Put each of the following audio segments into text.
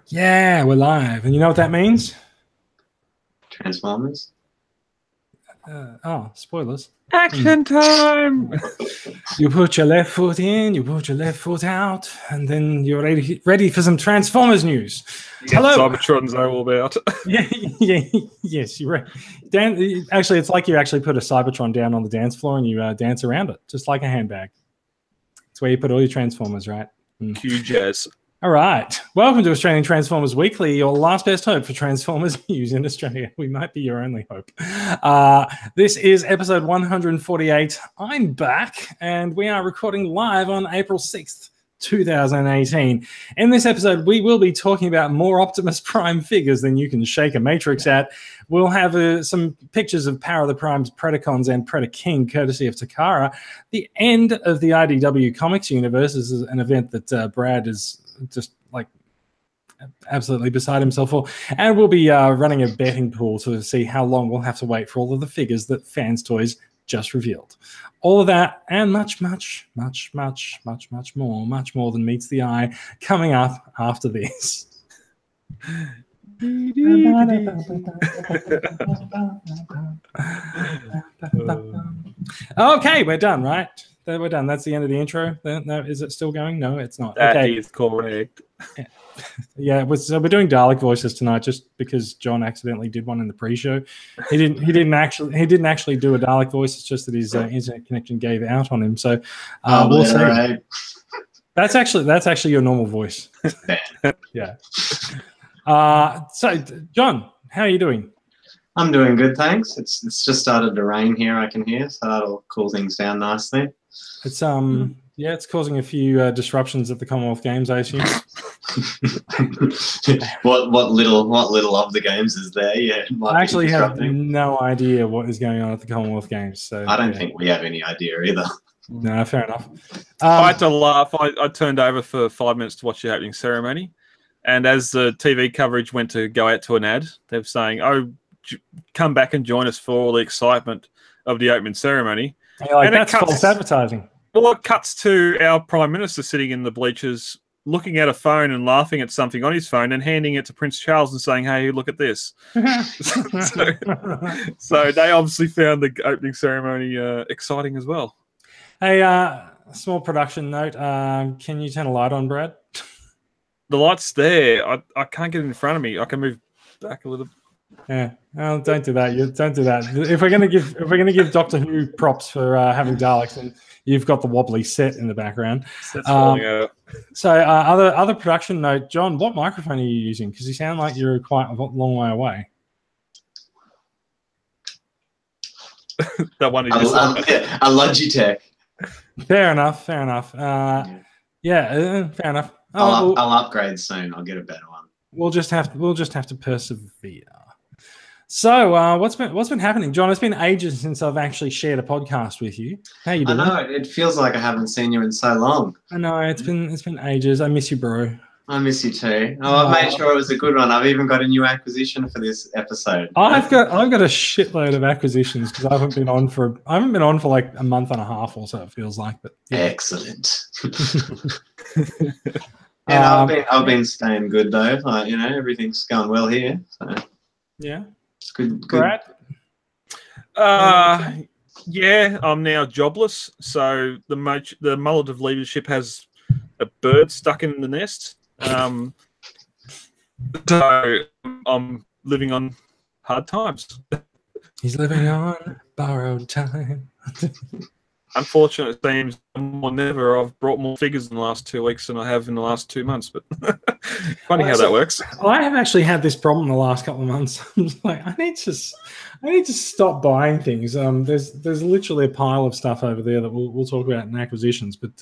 Yeah, we're live. And you know what that means? Transformers. Spoilers. Action time! You put your left foot in, you put your left foot out, and then you're ready for some Transformers news. Hello. Cybertron's all about. Yes, you're right. Dan, actually, it's like you actually put a Cybertron down on the dance floor and you dance around it, just like a handbag. It's where you put all your Transformers, right? Cue jazz. All right. Welcome to Australian Transformers Weekly, your last best hope for Transformers news in Australia. We might be your only hope. This is episode 148. I'm back, and we are recording live on April 6th, 2018. In this episode, we will be talking about more Optimus Prime figures than you can shake a Matrix at. We'll have some pictures of Power of the Prime's Predacons and Predaking, courtesy of Takara. The end of the IDW Comics universe is an event that Brad is just like absolutely beside himself for, and we'll be running a betting pool to see how long we'll have to wait for all of the figures that Fans Toys just revealed. All of that and much more than meets the eye coming up after this. Okay, we're done, right? We're done. That's the end of the intro. No, is it still going? No, it's not. That okay. is correct. Yeah, so we're doing Dalek voices tonight, just because John accidentally did one in the pre-show. He didn't actually do a Dalek voice. It's just that his internet connection gave out on him. So we'll see. Right. That's actually your normal voice. Yeah. So John, how are you doing? I'm doing good, thanks. It's just started to rain here, I can hear, so that'll cool things down nicely. It's it's causing a few disruptions at the Commonwealth Games, I assume. what little of the games is there? Yeah, I actually have no idea what is going on at the Commonwealth Games. So I don't think we have any idea either. No, fair enough. I had to laugh. I turned over for 5 minutes to watch the opening ceremony, and as the TV coverage went to go out to an ad, they were saying, "Oh, come back and join us for all the excitement of the opening ceremony." And that's false advertising. Well, it cuts to our Prime Minister sitting in the bleachers, looking at a phone and laughing at something on his phone and handing it to Prince Charles and saying, "Hey, look at this." so they obviously found the opening ceremony exciting as well. Hey, small production note. Can you turn a light on, Brad? The light's there. I can't get it in front of me. I can move back a little bit. Yeah, well, don't do that. Don't do that. If we're gonna give Doctor Who props for having Daleks, and you've got the wobbly set in the background. So other production note, John, what microphone are you using? Because you sound like you're quite a long way away. That one. A Logitech. Fair enough. Fair enough. Fair enough. I'll upgrade soon. I'll get a better one. We'll just have to persevere. So, what's been happening, John? It's been ages since I've actually shared a podcast with you. How you doing? I know it feels like I haven't seen you in so long. I know it's been ages. I miss you, bro. I miss you too. Oh, I've made sure it was a good one. I've even got a new acquisition for this episode. I've got a shitload of acquisitions because I haven't been on for like a month and a half or so. It feels like, but yeah. Excellent. And I've been staying good though. Like, everything's going well here. So yeah. It's good. Brad? Yeah, I'm now jobless. So the mullet of leadership has a bird stuck in the nest. So I'm living on hard times. He's living on borrowed time. Unfortunately, it seems more than ever I've brought more figures in the last 2 weeks than I have in the last 2 months. But funny how that works. I have actually had this problem the last couple of months. I'm like, I need to stop buying things. There's literally a pile of stuff over there that we'll talk about in acquisitions. But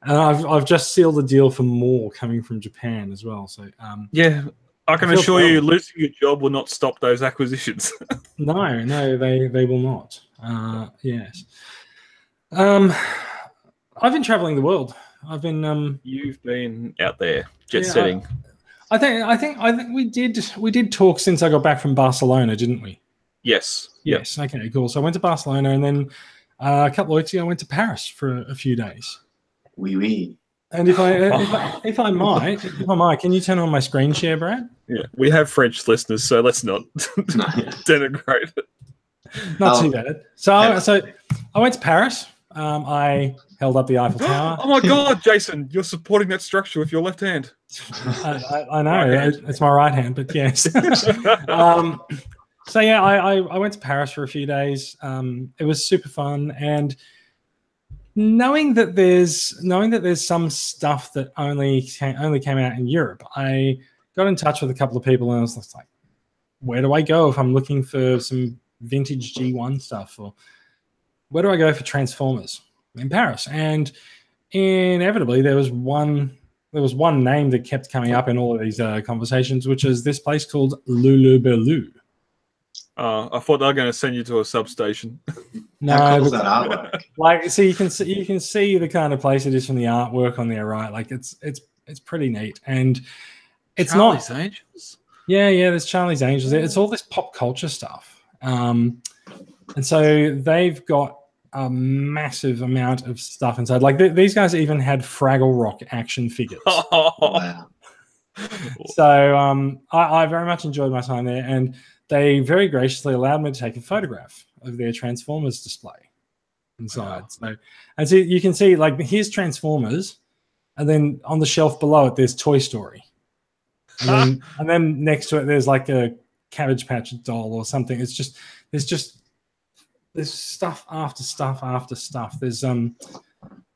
I've just sealed a deal for more coming from Japan as well. So yeah. I can assure you, losing your job will not stop those acquisitions. No, they will not. Yes. I've been traveling the world. I've been. You've been out there jet setting. I think we did talk since I got back from Barcelona, didn't we? Yes. Yes. Okay. Cool. So I went to Barcelona, and then a couple of weeks ago I went to Paris for a few days. Oui. And if I might, can you turn on my screen share, Brad? Yeah, we have French listeners, so let's not denigrate it. Not too bad. So I went to Paris. I held up the Eiffel Tower. Oh my God, Jason, you're supporting that structure with your left hand. I know, it's my right hand, but yes. So yeah, I went to Paris for a few days. It was super fun, and knowing that there's some stuff that only came out in Europe, I got in touch with a couple of people, and I was just like, where do I go if I'm looking for some vintage G1 stuff, or where do I go for Transformers in Paris? And inevitably, there was one name that kept coming up in all of these conversations, which is this place called Lulu Berlu. I thought they were going to send you to a substation. No, how cool is that artwork? Like, so you can see the kind of place it is from the artwork on there, right? Like, it's pretty neat, and it's Charlie's not Angels. Yeah, there's Charlie's Angels. It's all this pop culture stuff, and so they've got a massive amount of stuff inside. Like these guys even had Fraggle Rock action figures. Wow. So I very much enjoyed my time there, and they very graciously allowed me to take a photograph of their Transformers display inside. Wow. So you can see, like, here's Transformers, and then on the shelf below it, there's Toy Story. And then next to it, there's like a Cabbage Patch doll or something. There's stuff after stuff after stuff. There's so,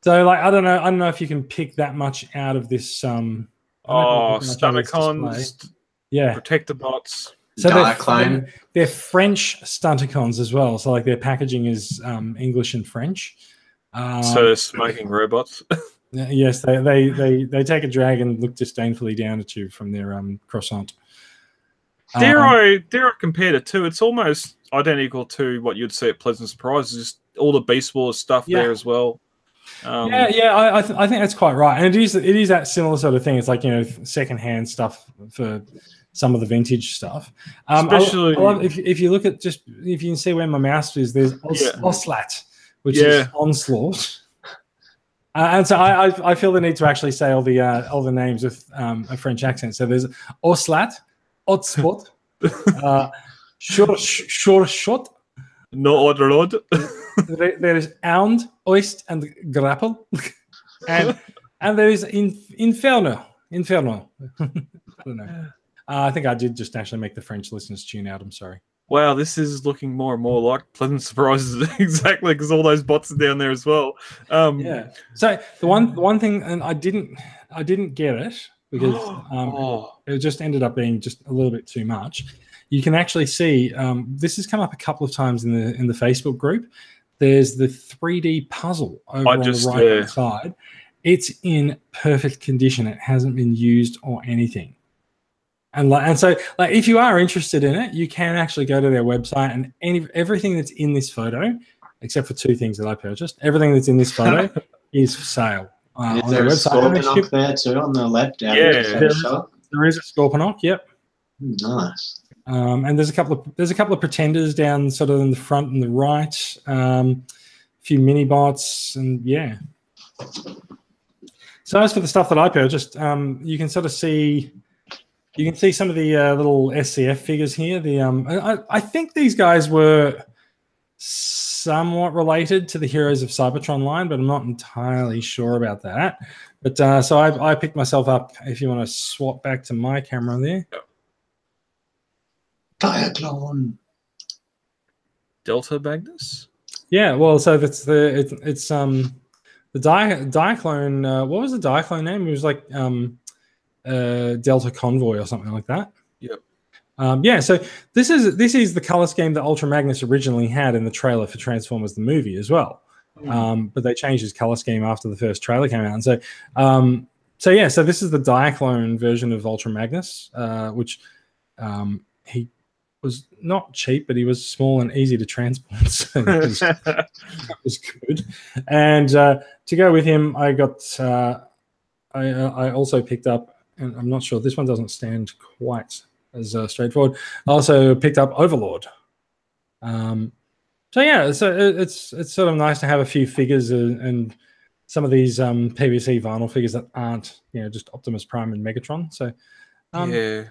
like, I don't know if you can pick that much out of this. Predacons, yeah, Protectobots. So they're French Stunticons as well. So, like, their packaging is English and French. So they're smoking robots. Yes, they take a drag and look disdainfully down at you from their croissant. Dare I compare the two? It's almost identical to what you'd see at Pleasant Surprises. Just all the Beast Wars stuff there as well. I think that's quite right, and it is that similar sort of thing. It's like, secondhand stuff for some of the vintage stuff. Especially if you look at if you can see where my mouse is, there's Oslat, which is Onslaught. And so I feel the need to actually say all the names with a French accent. So there's Oslat, Otspot, Shorshot, No Other Lord. There is Ound, Oist, and Grapple, and there is Inferno. I don't know. I think I did just actually make the French listeners tune out. I'm sorry. Wow, this is looking more and more like Pleasant Surprises, exactly, because all those bots are down there as well. Yeah. So the one thing, and I didn't get it because it just ended up being just a little bit too much. You can actually see this has come up a couple of times in the Facebook group. There's the 3D puzzle over on the right-hand side. It's in perfect condition. It hasn't been used or anything. And so, like, if you are interested in it, you can actually go to their website, and everything that's in this photo, except for two things that I purchased, everything that's in this photo is for sale. Is there a Scorponok there too on the left? There is a Scorponok. Yep. Nice. And there's a couple of pretenders down sort of in the front and the right. A few mini bots, and yeah. So as for the stuff that I purchased, you can sort of see. You can see some of the little SCF figures here. I think these guys were somewhat related to the Heroes of Cybertron line, but I'm not entirely sure about that. But so I picked myself up. If you want to swap back to my camera there. Diaclone. Delta Magnus? Yeah, well, so it's the Diaclone. What was the Diaclone name? It was like Delta Convoy or something like that. Yep. So this is the color scheme that Ultra Magnus originally had in the trailer for Transformers the movie as well. But they changed his color scheme after the first trailer came out. And so this is the Diaclone version of Ultra Magnus, which he was not cheap, but he was small and easy to transport. So that was good. And to go with him, I got I also picked up, and I'm not sure, this one doesn't stand quite as straightforward. I also picked up Overlord. So it's sort of nice to have a few figures and some of these PVC vinyl figures that aren't, just Optimus Prime and Megatron. So yeah.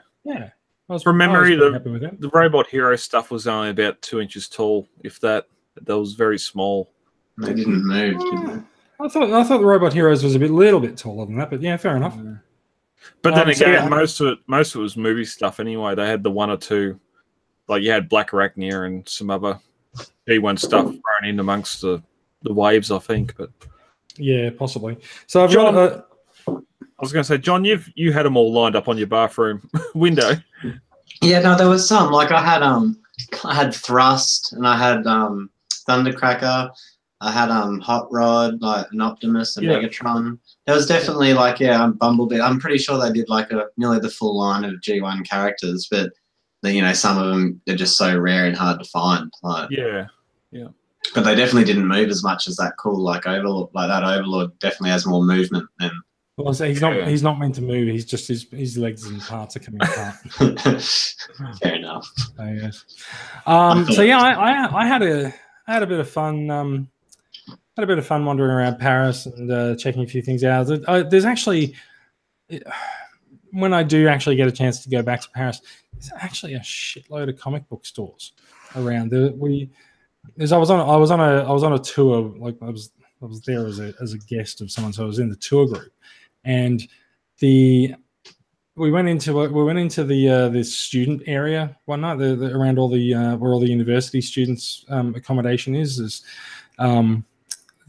From memory, happy with it. the Robot Hero stuff was only about 2 inches tall, if that. That was very small. They didn't move, did they? I thought the Robot Heroes was a little bit taller than that, but yeah, fair enough. But then again, most of it was movie stuff anyway. They had the one or two, like you had Black Arachnia and some other B1 stuff thrown in amongst the waves, I think. But yeah, possibly. So I've John, got. I was going to say, John, you had them all lined up on your bathroom window. Yeah, no, there was some. Like I had Thrust, and I had Thundercracker. I had Hot Rod, like an Optimus and Megatron. There was definitely Bumblebee. I'm pretty sure they did like nearly the full line of G1 characters, but some of them they're just so rare and hard to find. Yeah. But they definitely didn't move as much as that cool Overlord. Like that Overlord definitely has more movement than. Well, so he's not meant to move. He's just his legs and parts are coming apart. Fair enough. So, yes. I had a bit of fun. Had a bit of fun wandering around Paris and checking a few things out. There's actually, when I do actually get a chance to go back to Paris, there's actually a shitload of comic book stores around. I was on a tour. Like I was there as a guest of someone, so I was in the tour group, and we went into the student area one night. Around all the where all the university students' accommodation is.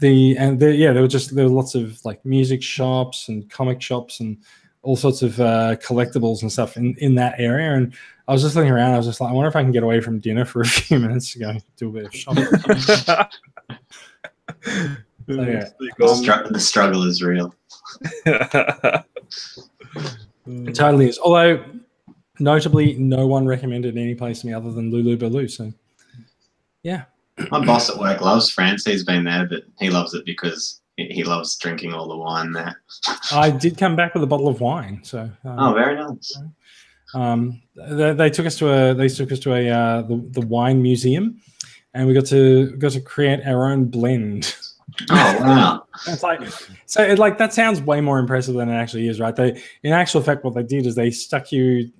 There were lots of like music shops and comic shops and all sorts of collectibles and stuff in that area. And I was just looking around. I was just like, I wonder if I can get away from dinner for a few minutes to go do a bit of shopping. The struggle is real. It totally is. Although, notably, no one recommended any place to me other than Lulu Baloo. So, yeah. My boss at work loves France. He's been there, but he loves it because he loves drinking all the wine there. I did come back with a bottle of wine. So. Very nice. They took us to the wine museum, and we got to create our own blend. Oh wow! That sounds way more impressive than it actually is, right? In actual fact, what they did is they sat you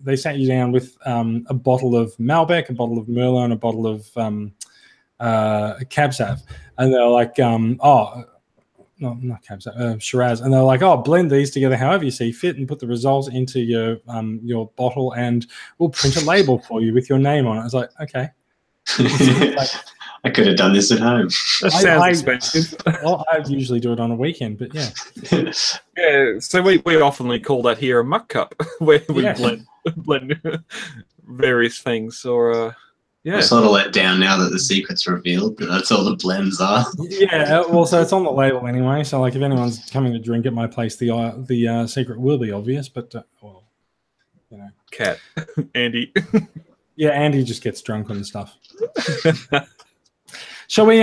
down with a bottle of Malbec, a bottle of Merlot, and a bottle of Cab Sav, and they're like, not Cab Sav, Shiraz, and they're like, blend these together however you see fit, and put the results into your bottle, and we'll print a label for you with your name on it. I was like, okay. I could have done this at home. That sounds expensive. Well, I usually do it on a weekend, but yeah. Yeah, so we oftenly call that here a muck cup, where we blend various things, or I'm sort of let down now that the secret's revealed, but that's all the blends are. Yeah, well, so it's on the label anyway. So, like, if anyone's coming to drink at my place, the secret will be obvious. But, Cat, Andy. Yeah, Andy just gets drunk on the stuff. Shall we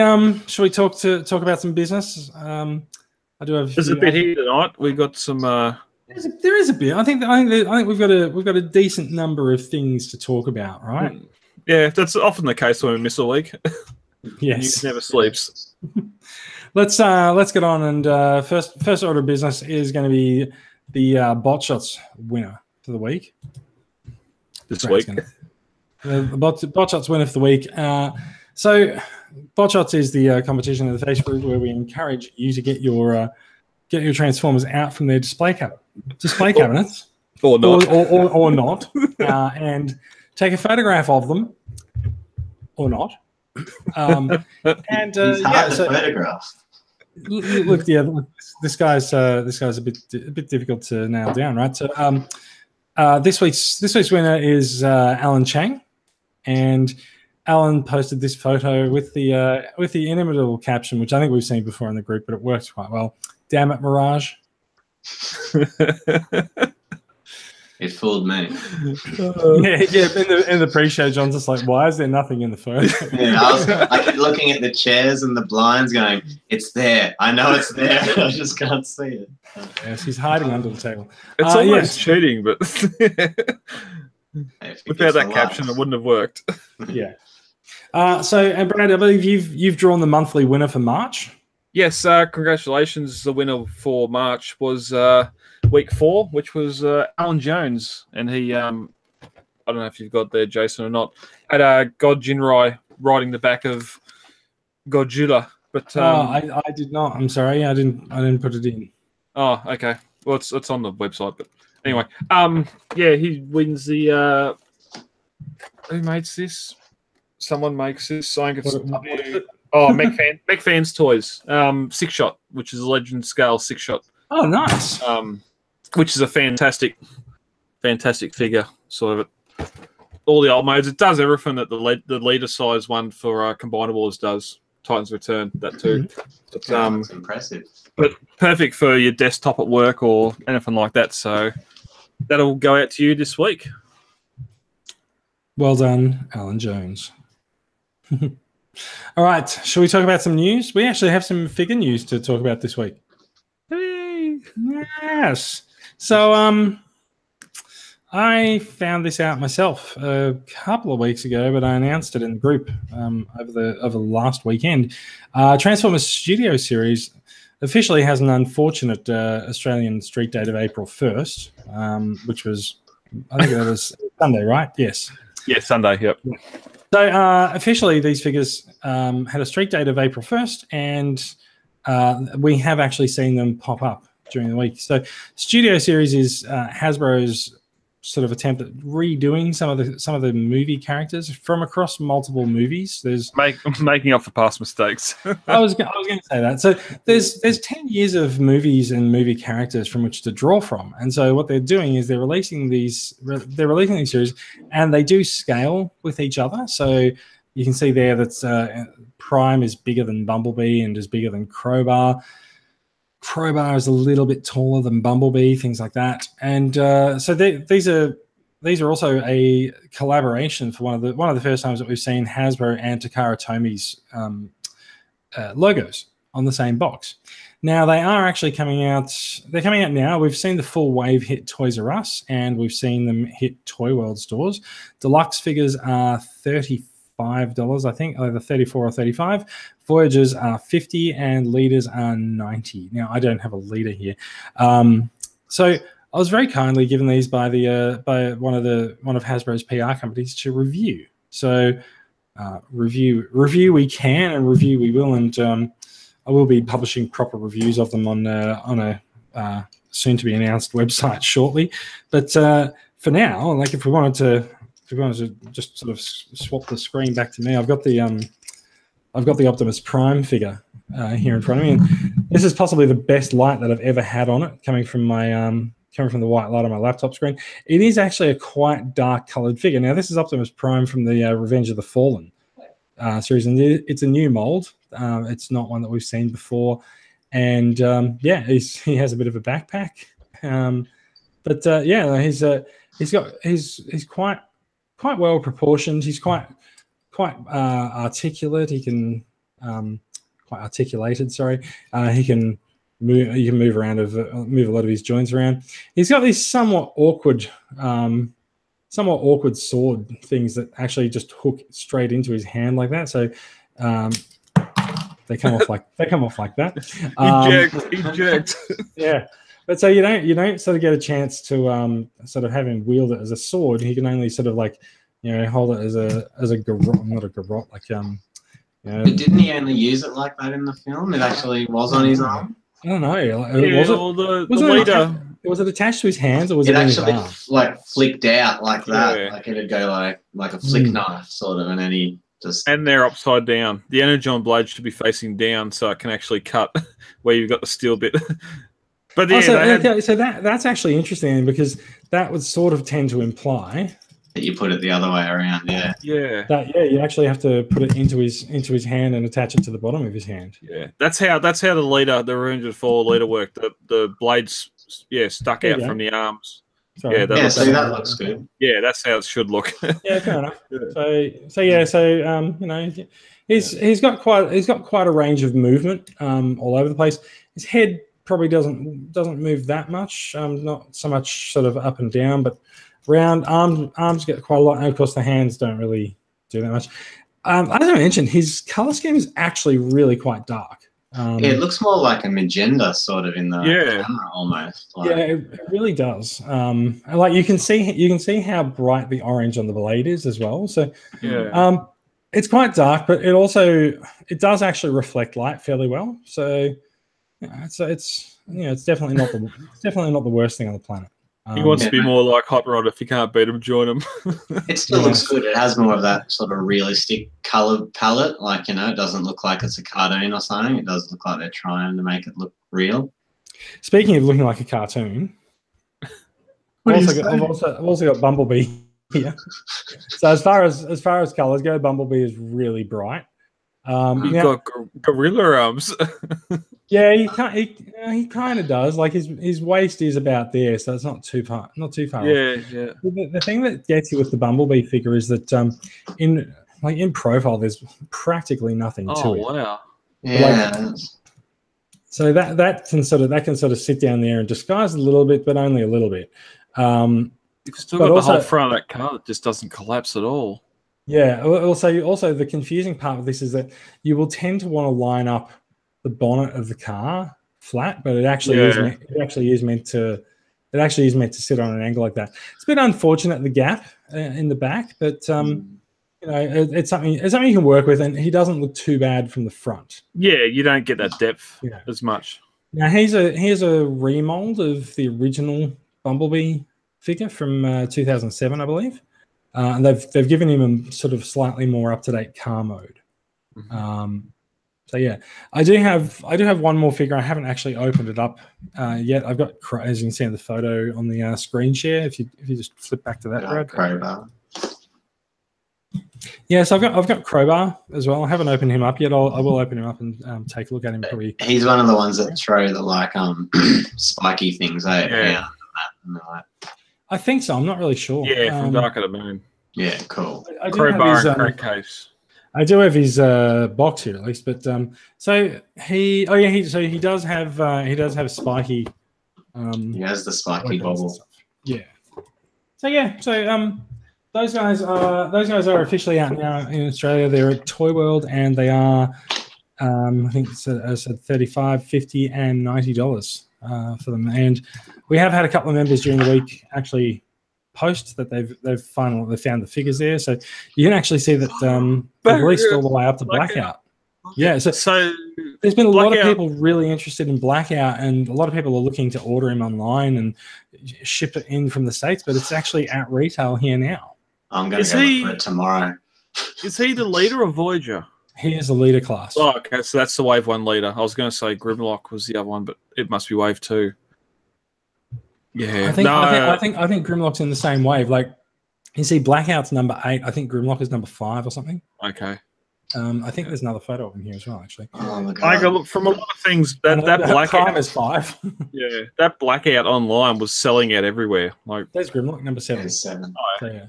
talk about some business? I do have. There's a bit here tonight. We got some. There is a bit. I think we've got a decent number of things to talk about, right? Yeah, that's often the case when we miss a week. Yes, News never sleeps. Let's get on, and first order of business is going to be the Bot Shots winner for the week. This week, the Bot Shots winner for the week. So, Bot Shots is the competition in the Facebook where we encourage you to get your Transformers out from their display cabinets, or not, or not, and take a photograph of them, or not. Photograph. Look, this guy's a bit difficult to nail down, right? So, this week's winner is Alan Chang, and Alan posted this photo with the inimitable caption, which I think we've seen before in the group, but it works quite well. Damn it, Mirage. It fooled me. In the pre-show, John's just like, why is there nothing in the photo? Yeah, I kept looking at the chairs and the blinds going, it's there. I know it's there. I just can't see it. Yes, he's hiding under the table. It's almost cheating, but without that caption, it wouldn't have worked. Yeah. So, and Brad, I believe you've drawn the monthly winner for March. Yes, congratulations. The winner for March was week 4, which was Alan Jones. And he, I don't know if you've got there, Jason, or not, had God Jinrai riding the back of Godzilla. But I did not. I'm sorry. I didn't put it in. Oh, okay. Well, it's on the website. But anyway, yeah, he wins the... who makes this? Someone makes this. I think it's... Oh, McFan's Toys, 6-shot, which is a legend scale 6-shot. Oh, nice. Which is a fantastic figure. Sort of all the old modes. It does everything that the leader size one for Combiner Wars does. Titans Return, that too. But, That's impressive. But perfect for your desktop at work or anything like that. So that'll go out to you this week. Well done, Alan Jones. All right, shall we talk about some news? We actually have some figure news to talk about this week. Hey. Yes. So I found this out myself a couple of weeks ago, but I announced it in the group over the last weekend. Transformers Studio Series officially has an unfortunate Australian street date of April 1st, which was, I think that was Sunday, right? Yes. Yeah, Sunday, yep. So officially, these figures had a street date of April 1st, and we have actually seen them pop up during the week. So Studio Series is Hasbro's sort of attempt at redoing some of the movie characters from across multiple movies. There's making up for past mistakes. I was going to say that. So there's 10 years of movies and movie characters from which to draw from, and so what they're doing is they're releasing these series, and they do scale with each other. So you can see there that Prime is bigger than Bumblebee and is bigger than Crowbar. Crowbar is a little bit taller than Bumblebee, things like that. And so these are also a collaboration for one of the first times that we've seen Hasbro and Takara Tomi's logos on the same box. Now they are actually coming out. They're coming out now. We've seen the full wave hit Toys R Us, and we've seen them hit Toy World stores. Deluxe figures are $35, I think, either 34 or 35. Voyagers are 50 and leaders are 90. Now I don't have a leader here, so I was very kindly given these by one of Hasbro's PR companies to review. So review we can and review we will, and I will be publishing proper reviews of them on a soon to be announced website shortly. But for now, like if we wanted to just sort of swap the screen back to me, I've got the Optimus Prime figure here in front of me, and this is possibly the best light that I've ever had on it, coming from the white light on my laptop screen. It is actually a quite dark coloured figure. Now, this is Optimus Prime from the Revenge of the Fallen series, and it's a new mold. It's not one that we've seen before, and yeah, he has a bit of a backpack, but yeah, he's quite well proportioned. He's quite articulate. He can quite articulated. Sorry, he can move. You can move around, move a lot of his joints around. He's got these somewhat awkward sword things that actually just hook straight into his hand like that. So they come off like that. Eject. Yeah. But so you don't sort of get a chance to sort of have him wield it as a sword. He can only sort of like, hold it as a garrote, not a garrote, like But didn't he only use it like that in the film? It actually was on his arm. I don't know. Was it attached to his hands, or was it actually in his arm? like flicked out like that? Yeah. Like it'd go like a flick knife sort of, and then he just. And they're upside down. The energon blade should be facing down, so it can actually cut where you've got the steel bit. But yeah, so that's actually interesting, because that would sort of tend to imply that you put it the other way around. Yeah. You actually have to put it into his hand and attach it to the bottom of his hand. Yeah, that's how the Revenge of the Fall leader worked. The blades stuck out from the arms. Sorry. Yeah, that looks good. Yeah, that's how it should look. Yeah, fair enough. He's got quite a range of movement all over the place. His head probably doesn't move that much, not so much sort of up and down, but round. Arms get quite a lot, and of course the hands don't really do that much. As I mentioned, his color scheme is actually really quite dark It looks more like a magenta sort of in the camera almost. Yeah, it really does. Like you can see how bright the orange on the blade is as well. So it's quite dark, but it does actually reflect light fairly well. So it's definitely not the worst thing on the planet. He wants to be more like Hot Rod. If you can't beat him, join him. It still looks good. It has more of that sort of realistic color palette. Like, it doesn't look like it's a cartoon or something. It does look like they're trying to make it look real. Speaking of looking like a cartoon, I've also got Bumblebee here. So as far as colors go, Bumblebee is really bright. You've got gorilla arms. Yeah, he kind of does. Like his waist is about there, so it's not too far. Yeah. The thing that gets you with the Bumblebee figure is that in profile, there's practically nothing to it. Oh wow! Yeah. So that can sort of sit down there and disguise a little bit, but only a little bit. You've still got the whole front of that car that just doesn't collapse at all. Yeah. Also, the confusing part of this is that you will tend to want to line up the bonnet of the car flat, but it actually is meant to sit on an angle like that. It's a bit unfortunate, the gap in the back, but it's something you can work with, and he doesn't look too bad from the front. Yeah, you don't get that depth as much. Now here's a remold of the original Bumblebee figure from 2007, I believe, and they've given him a sort of slightly more up-to-date car mode. So yeah, I do have one more figure. I haven't actually opened it up yet. I've got, as you can see in the photo on the screen share. If you just flip back to that, Brad. Crowbar. Yeah, so I've got Crowbar as well. I haven't opened him up yet. I will open him up and take a look at him. Probably. He's one of the ones that throw the spiky things out. Yeah. I think so. I'm not really sure. Yeah, from Dark of the Moon. Yeah, cool. Crowbar and crankcase. I do have his box here at least, but so he does have spiky. He has the spiky bobble. Yeah. So those guys are officially out now in Australia. They're at Toy World, and they are I think it's $35, $50, and $90 for them. And we have had a couple of members during the week actually post that they've found the figures there, so you can actually see that they've released all the way up to Blackout. Yeah, so there's been a lot of people really interested in Blackout, and a lot of people are looking to order him online and ship it in from the States, but it's actually at retail here now. I'm going to go look for it tomorrow. Is he the leader or Voyager? He is the leader class. Oh, okay, so that's the Wave 1 leader. I was going to say Grimlock was the other one, but it must be Wave 2. Yeah, I think Grimlock's in the same wave. Like, you see, Blackout's number 8. I think Grimlock is number 5 or something. Okay. I think there's another photo of him here as well, actually. Oh my God. I go look from a lot of things. That Blackout Prime is 5. Yeah, that Blackout online was selling out everywhere. Like, there's Grimlock number 7. There's 7. Oh, so,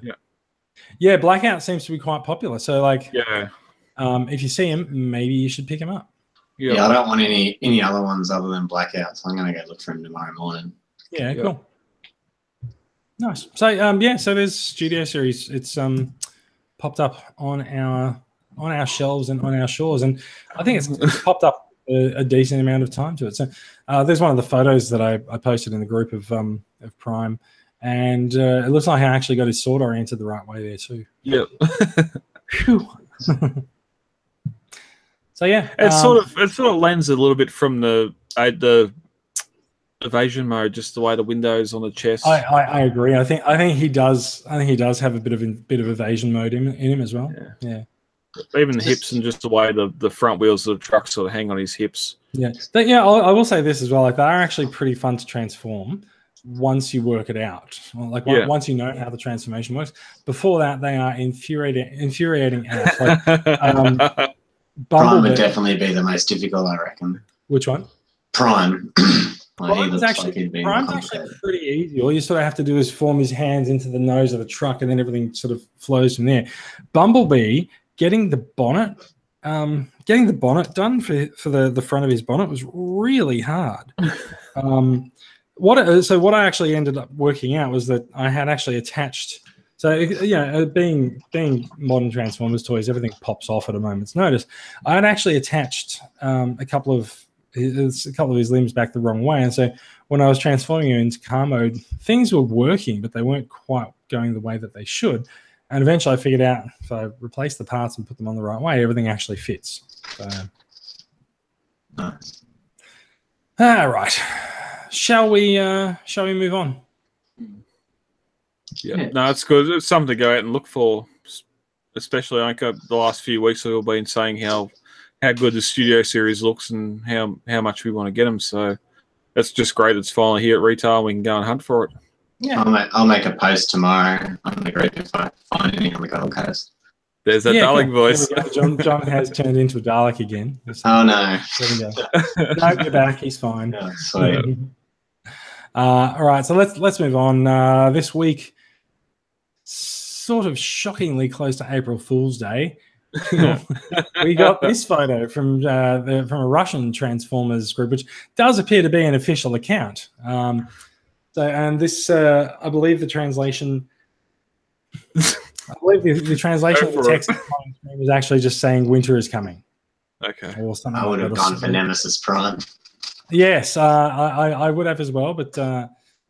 yeah, Blackout seems to be quite popular. So, like, if you see him, maybe you should pick him up. Yeah, I don't want any other ones other than Blackout, so I'm going to go look for him tomorrow morning. Yeah, cool. Nice. So so there's Studio Series. It's popped up on our shelves and on our shores, and I think it's popped up a decent amount of time to it. So there's one of the photos that I posted in the group of Prime, and it looks like I actually got his sword oriented the right way there too. Yep. So yeah, it sort of lends a little bit from the evasion mode, just the way the windows on the chest. I agree. I think he does have a bit of evasion mode in him as well. Yeah. Even the hips and just the way the front wheels of the truck sort of hang on his hips. Yeah. But yeah, I will say this as well. Like, they are actually pretty fun to transform once you work it out. Like, once you know how the transformation works. Before that, they are infuriating ass. Like, Prime would definitely be the most difficult, I reckon. Which one? Prime. Prime's actually pretty easy. All you sort of have to do is form his hands into the nose of the truck, and then everything sort of flows from there. Bumblebee, getting the bonnet done for the front of his bonnet was really hard. What I actually ended up working out was that I had actually attached So being modern Transformers toys, everything pops off at a moment's notice. I had actually attached a couple of his limbs back the wrong way, and so when I was transforming him into car mode, things were working, but they weren't quite going the way that they should. And eventually, I figured out if I replace the parts and put them on the right way, everything actually fits. So, Nice. all right, shall we move on? Yeah, no, it's good. It's something to go out and look for, especially like the last few weeks we've all been saying how good the Studio Series looks and how much we want to get them. So that's just great. It's finally here at retail. We can go and hunt for it. Yeah, I'll make a post tomorrow on the group if I find any on the Gold Coast. There's that Dalek cool. voice. John has turned into a Dalek again. Oh no! There we go. No, you're back. He's fine. Yeah, sweet. All right, so let's move on. This week, sort of shockingly close to April Fool's Day, we got this photo from a Russian Transformers group, which does appear to be an official account. And this, I believe the translation. I believe the translation of the text was actually just saying "winter is coming." Okay. Or something. I would have gone for Nemesis Prime. Yes, I would have as well, but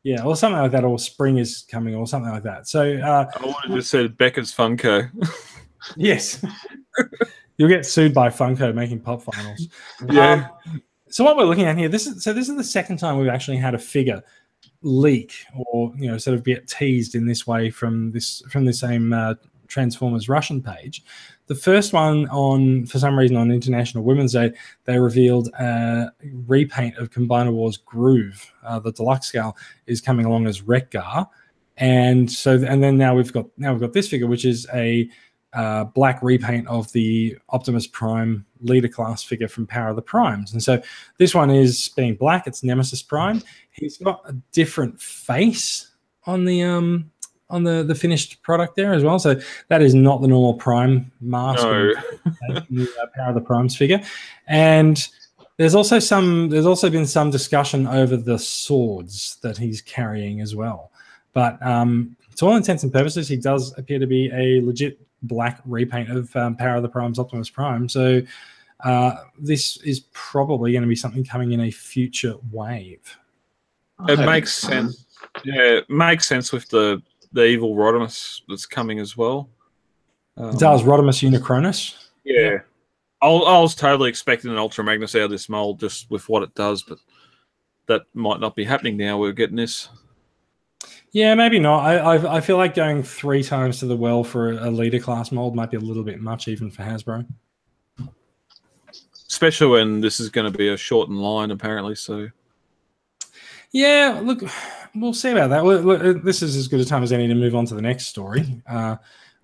yeah, or something like that, or spring is coming, or something like that. So I would have just said Becca's Funko. Yes, you'll get sued by Funko making pop finals. Yeah. So what we're looking at here, this is the second time we've actually had a figure leak or sort of get teased in this way from the same Transformers Russian page. The first one for some reason on International Women's Day, they revealed a repaint of Combiner Wars Groove. The deluxe scale is coming along as Wreck-Gar, and then now we've got this figure, which is a black repaint of the Optimus Prime leader class figure from Power of the Primes. And so this one is being black. It's Nemesis Prime. He's got a different face on the finished product there as well. So that is not the normal Prime mask. No. The Power of the Primes figure. And there's also been some discussion over the swords that he's carrying as well. But to all intents and purposes, he does appear to be a legit black repaint of Power of the Primes Optimus Prime. So this is probably going to be something coming in a future wave. It makes sense. Yeah, it makes sense with the evil Rodimus that's coming as well. Does Rodimus Unicronus? Yeah. I was totally expecting an Ultra Magnus out of this mold just with what it does, but that might not be happening now. We're getting this. Yeah, maybe not. I feel like going 3 times to the well for a leader class mold might be a little bit much even for Hasbro. Especially when this is going to be a shortened line, apparently. So, yeah, look, we'll see about that. Look, this is as good a time as any to move on to the next story,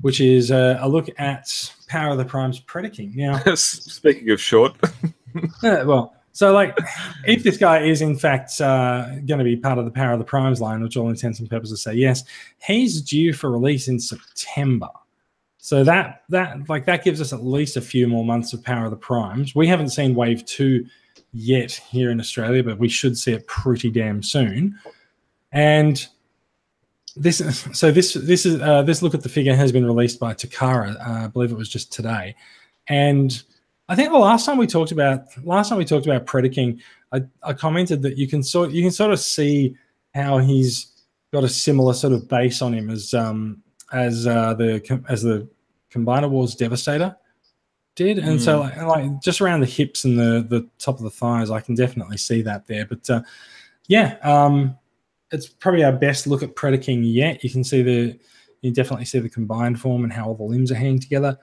which is a look at Power of the Primes Predacons. Now, speaking of short, so like, if this guy is in fact going to be part of the Power of the Primes line, which all intents and purposes say yes, he's due for release in September. So that gives us at least a few more months of Power of the Primes. We haven't seen Wave 2 yet here in Australia, but we should see it pretty damn soon. And this look at the figure has been released by Takara. I believe it was just today. And I think the last time we talked about Predacon, I commented that you can sort of see how he's got a similar sort of base on him as the Combiner Wars Devastator did, and so like just around the hips and the top of the thighs, I can definitely see that there. But it's probably our best look at Predacon yet. You definitely see the combined form and how all the limbs are hanging together.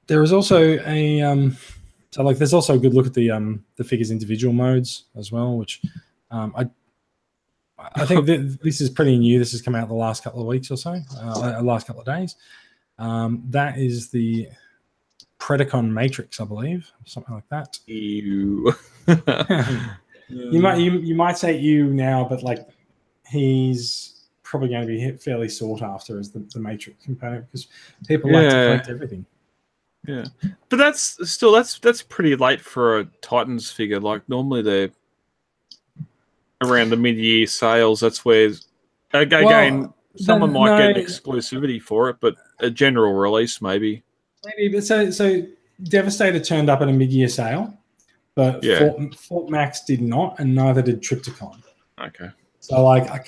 There is also there's also a good look at the figure's individual modes as well, which I think this is pretty new. This has come out the last couple of weeks or so, last couple of days. That is the Predacon Matrix, I believe, something like that. Ew. You might say ew now, but like he's probably going to be fairly sought after as the Matrix component because people like to collect everything. Yeah, but that's pretty late for a Titans figure. Like normally they're around the mid-year sales. That's where again someone might get an exclusivity for it, but a general release maybe. Maybe, but so Devastator turned up at a mid-year sale, but Fort Max did not, and neither did Triptychon. Okay. So like I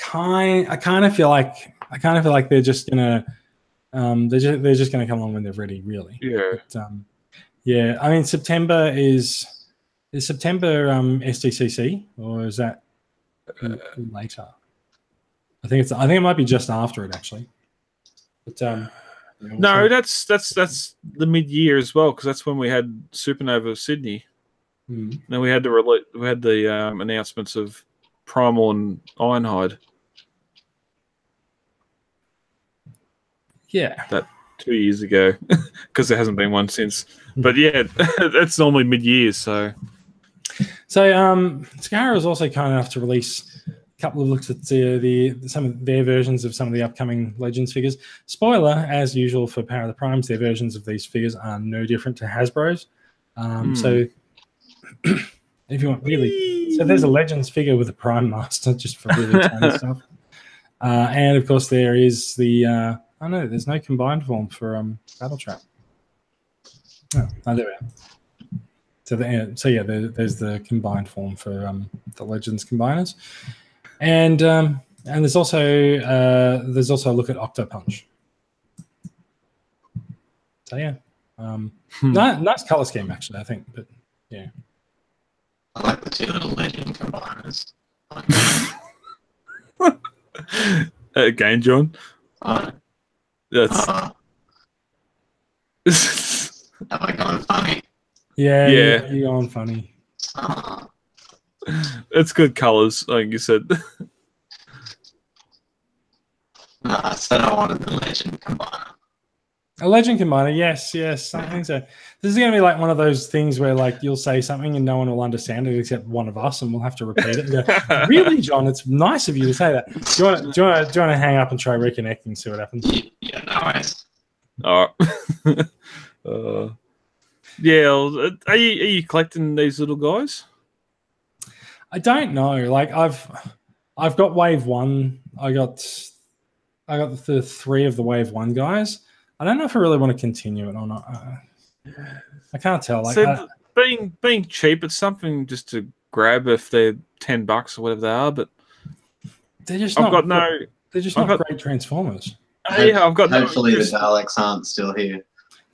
kind of feel like they're just gonna they're just gonna come along when they're ready, really. Yeah. But, yeah. I mean, September is September SDCC, or is that later? I think it might be just after it actually. But no, that's the mid-year as well, because that's when we had Supernova Sydney. Mm. Then we had the announcements of Primal and Ironhide. Yeah, that 2 years ago, because there hasn't been one since. But yeah, that's normally mid-year. So Takara was also kind enough to release a couple of looks at some of their versions of some of the upcoming Legends figures. Spoiler, as usual for Power of the Primes, their versions of these figures are no different to Hasbro's. So if you want really, so there's a Legends figure with a Prime Master just for really tiny stuff. And of course there is the there's no combined form for Battle Trap. Oh, there we are. There's the combined form for the Legends combiners, and there's also a look at Octo Punch. So yeah, nice color scheme actually, I think. But yeah, I like the two little Legend combiners. Again, John. That's. Am I going funny? Yeah. You're going funny. It's good colors, like you said. No, I said I wanted the Legend combiner. A Legend combiner, yes, I think so. This is going to be like one of those things where like you'll say something and no one will understand it except one of us, and we'll have to repeat it and go, really, John? It's nice of you to say that. Do you want to hang up and try reconnecting and see what happens? Yeah, no worries. All right. Yeah, are you collecting these little guys? I don't know. Like I've got Wave 1. I got the 3 of the Wave 1 guys. I don't know if I really want to continue it or not. I can't tell. Like so being cheap, it's something just to grab if they're $10 or whatever they are. But they're just not great Transformers. Yeah, I've got. Hopefully the Daleks aren't still here.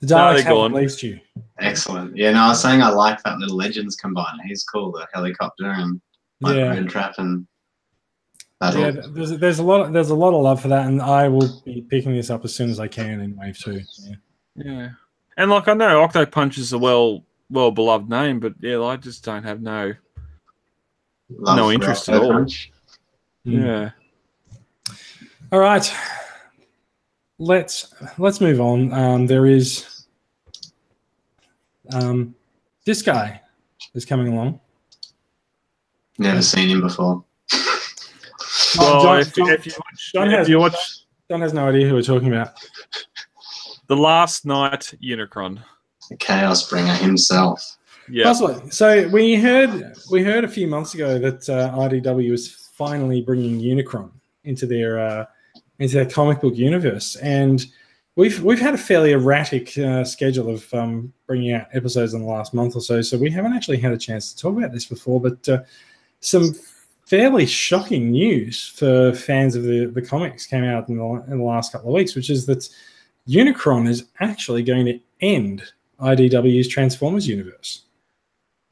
The Daleks haven't released you. Excellent. Yeah, no, I was saying I like that little Legends combiner. He's cool. The helicopter and Red Trap and. Yeah, there's a lot of love for that, and I will be picking this up as soon as I can in Wave 2. Yeah. And like I know Octo Punch is a well beloved name, but yeah, I just don't have no interest at all. Punch. Yeah. All right. Let's move on. There is this guy is coming along. Never seen him before. Well, John has no idea who we're talking about. The Last Night Unicron. The Chaos Bringer himself. Yeah. Possibly. So we heard a few months ago that IDW was finally bringing Unicron into their comic book universe, and we've had a fairly erratic schedule of bringing out episodes in the last month or so. So we haven't actually had a chance to talk about this before, but some fairly shocking news for fans of the comics came out in the last couple of weeks, which is that Unicron is actually going to end IDW's Transformers universe,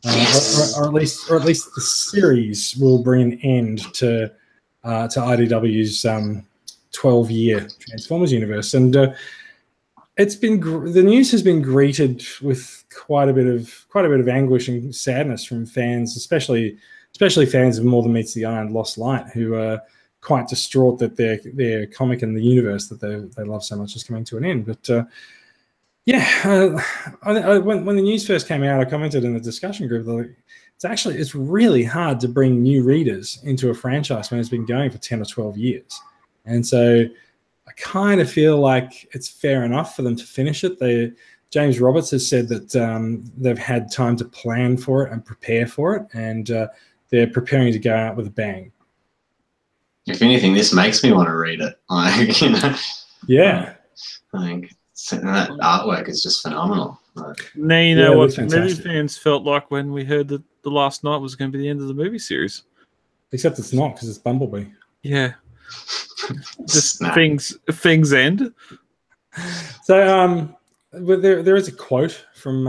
or at least the series will bring an end to IDW's 12-year Transformers universe, and the news has been greeted with quite a bit of anguish and sadness from fans, especially fans of More Than Meets the Eye and Lost Light, who are quite distraught that their comic and the universe that they love so much is coming to an end. But when the news first came out, I commented in the discussion group that it's really hard to bring new readers into a franchise when it's been going for 10 or 12 years. And so I kind of feel like it's fair enough for them to finish it. James Roberts has said that they've had time to plan for it and prepare for it, and they're preparing to go out with a bang. If anything, this makes me want to read it. Like, you know. Yeah. I think that artwork is just phenomenal. Like, Now you Yeah, know it what looks movie fantastic. fans felt like when we heard that the last night was going to be the end of the movie series. Except it's not, because it's Bumblebee. Yeah. Just snap. things end. So but there is a quote from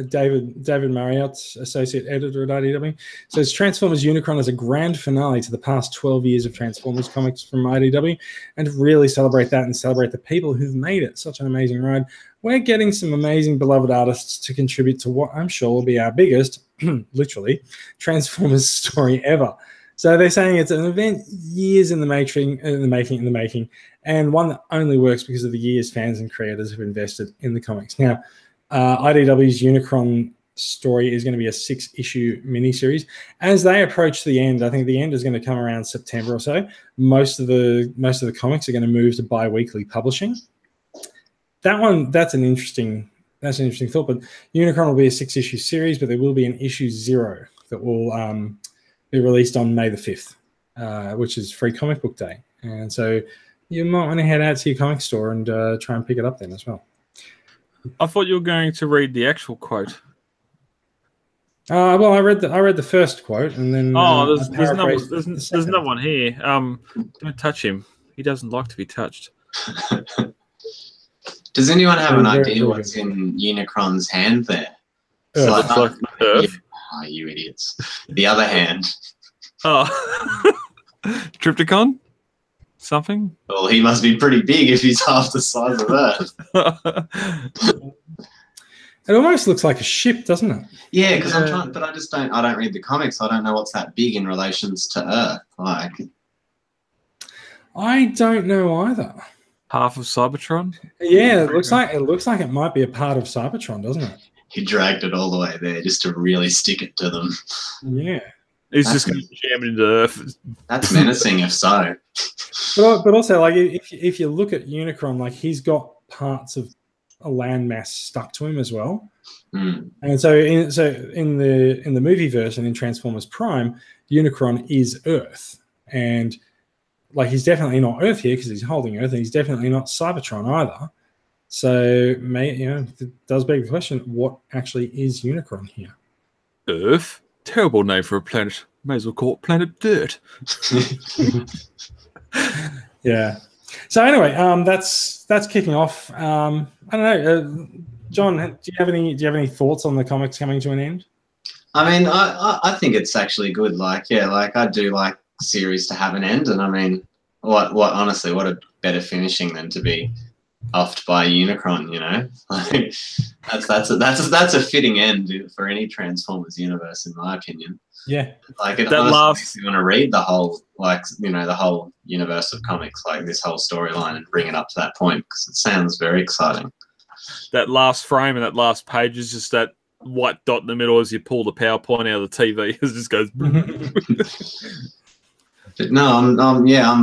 David Marriott's associate editor at IDW. It says Transformers Unicron is a grand finale to the past 12 years of Transformers comics from IDW, and to really celebrate that and celebrate the people who've made it such an amazing ride. We're getting some amazing beloved artists to contribute to what I'm sure will be our biggest, literally, Transformers story ever. So they're saying it's an event years in the making, and one that only works because of the years fans and creators have invested in the comics. Now, IDW's Unicron story is going to be a 6-issue miniseries. As they approach the end, I think the end is going to come around September or so. Most of the comics are going to move to bi-weekly publishing. That's an interesting thought. But Unicron will be a 6-issue series, but there will be an issue 0 that will be released on May the 5th, which is Free Comic Book Day. And so you might want to head out to your comic store and try and pick it up then as well. I thought you were going to read the actual quote. Well, I read the first quote, and then there's another one here. Don't touch him. He doesn't like to be touched. Does anyone have an idea very what's in Unicron's hand there? Earth. It's like Earth. Oh, you idiots. The other hand. Oh. Triptychon? Something? Well, he must be pretty big if he's half the size of Earth. It almost looks like a ship, doesn't it? Yeah, because I'm trying, but I don't read the comics, so I don't know what's that big in relations to Earth. Like, I don't know either. Half of Cybertron? Yeah, it looks like it might be a part of Cybertron, doesn't it? he dragged it all the way there just to really stick it to them. Yeah. He's just going to jam it into Earth. That's menacing, if so. But also, like, if you look at Unicron, like, he's got parts of a landmass stuck to him as well. Mm. And so in the movie version in Transformers Prime, Unicron is Earth, and like he's definitely not Earth here because he's holding Earth, and he's definitely not Cybertron either. So, it does beg the question: what actually is Unicron here? Earth, terrible name for a planet. May as well call it Planet Dirt. Yeah. So anyway, that's kicking off. I don't know, John. Do you have any thoughts on the comics coming to an end? I mean, I think it's actually good. Like I do like series to have an end, and I mean, honestly, what a better finishing than to be offed by Unicron, you know? Like that's a fitting end for any Transformers universe, in my opinion. Yeah. Like it honestly makes me want to read the whole, the whole universe of comics, like this whole storyline, and bring it up to that point because it sounds very exciting. That last frame and that last page is just that white dot in the middle as you pull the PowerPoint out of the TV. It just goes. But no,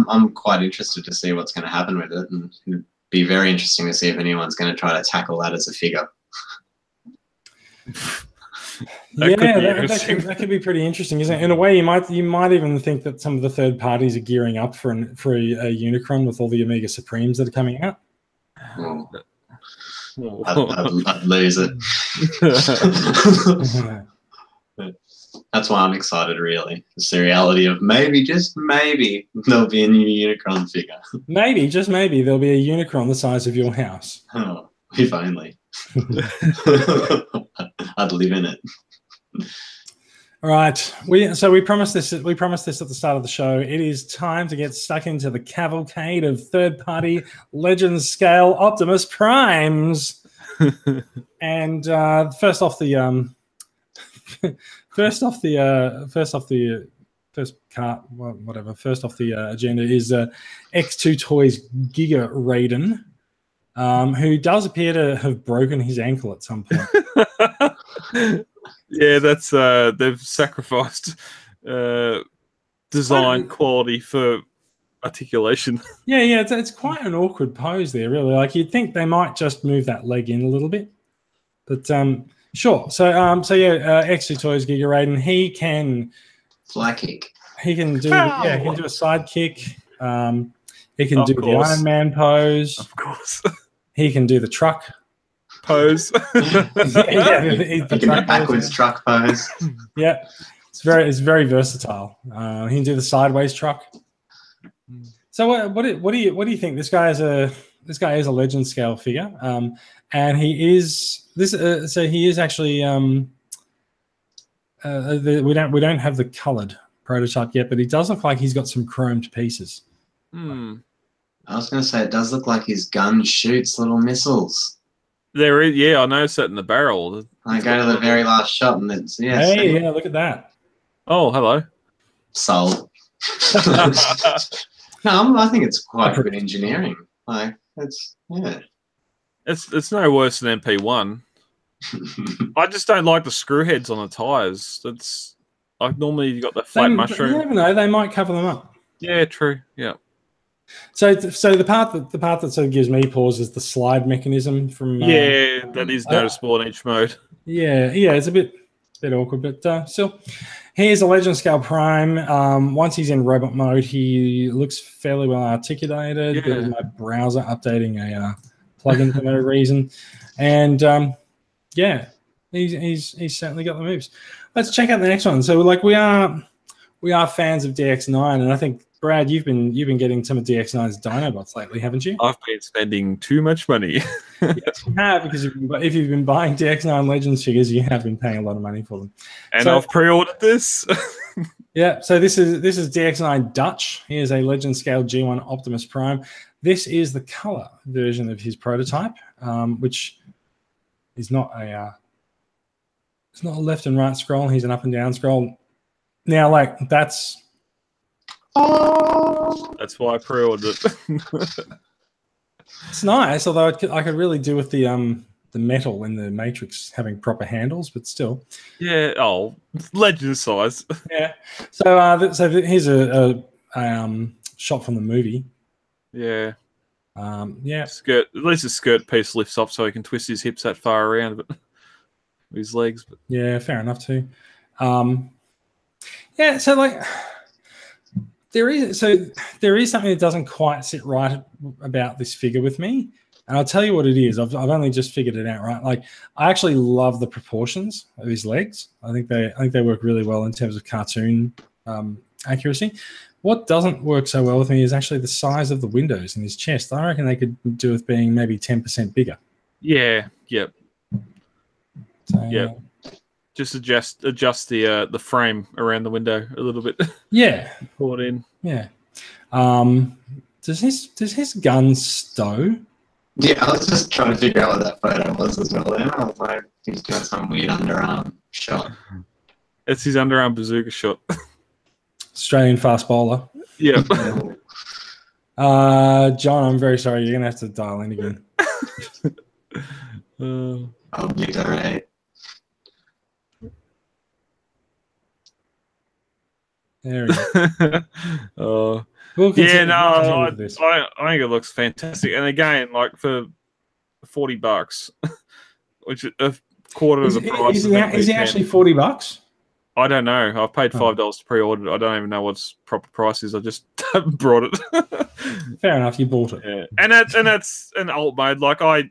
I'm quite interested to see what's going to happen with it, and it'd be very interesting to see if anyone's going to try to tackle that as a figure. That could be pretty interesting, isn't it? In a way, you might even think that some of the third parties are gearing up for a Unicron with all the Omega Supremes that are coming out. I'd lose it. That's why I'm excited, really. It's the reality of maybe, just maybe, there'll be a new Unicron figure. Maybe, just maybe, there'll be a Unicron the size of your house. Oh, if only. I'd live in it. All right. We promised this. We promised this at the start of the show. It is time to get stuck into the cavalcade of third-party Legends scale Optimus Primes. And first off the agenda is X2 Toys Giga Raiden, who does appear to have broken his ankle at some point. Yeah, that's they've sacrificed design quality for articulation. Yeah, it's quite an awkward pose there, really. Like, you'd think they might just move that leg in a little bit, but sure. So X2 Toys Giga Raiden, he can fly kick. He can do he can do a side kick. He can do the Iron Man pose. Of course. He can do the truck pose. the backwards truck pose. Yeah, it's very versatile. He can do the sideways truck. So what do you think? This guy is a legend scale figure, and he is this. So he is actually. We don't have the coloured prototype yet, but he does look like he's got some chromed pieces. I was going to say it does look like his gun shoots little missiles. There is, I noticed that in the barrel. I go to the very last shot and it's look at that. Oh, hello. Sold. No, I think it's quite good engineering. Like it's no worse than MP1. I just don't like the screw heads on the tires. That's like normally you got the flat mushroom. You never know; they might cover them up. Yeah, true. Yeah. So the part that sort of gives me pause is the slide mechanism from. That is noticeable in each mode. Yeah, it's a bit awkward, but still, here's a Legend Scale Prime. Once he's in robot mode, he looks fairly well articulated. Yeah. There's my browser updating a plugin for no reason, and he's certainly got the moves. Let's check out the next one. So, like, we are fans of DX9, and I think Brad, you've been getting some of DX9's Dinobots lately, haven't you? I've been spending too much money. Yes, you have, because if you've been buying DX9 Legends figures, you have been paying a lot of money for them. And I've pre-ordered this. Yeah, so this is DX9 Dutch. He is a Legend Scale G1 Optimus Prime. This is the color version of his prototype, which is not a it's not a left and right scroll. He's an up and down scroll. Now, like that's why I pre-ordered it. It's nice, although I could really do with the metal in the Matrix having proper handles, but still. Yeah. Oh, legend size. Yeah. So here's a shot from the movie. Yeah. Yeah. Skirt. At least his skirt piece lifts up so he can twist his hips that far around with his legs. But. Yeah, fair enough too. Yeah. So like. There is something that doesn't quite sit right about this figure with me, and I'll tell you what it is. I've only just figured it out. Right, like I actually love the proportions of his legs. I think they work really well in terms of cartoon accuracy. What doesn't work so well with me is actually the size of the windows in his chest. I reckon they could do with being maybe 10% bigger. Yeah. Yep. So, yep. Just adjust the frame around the window a little bit. Yeah. Pull it in. Yeah. Does his gun stow? Yeah, I was just trying to figure out what that photo was as well. Then I was like, he's got some weird underarm shot. It's his underarm bazooka shot. Australian fast bowler. Yeah. John, I'm very sorry. You're gonna have to dial in again. Obliterate. There we go. I think it looks fantastic. And again, like for $40, which is a quarter of the price. Is he actually $40? I don't know. I've paid $5 to pre-order it. I don't even know what's proper price is. I just brought it. Fair enough. You bought it. Yeah. And that's an alt mode. Like I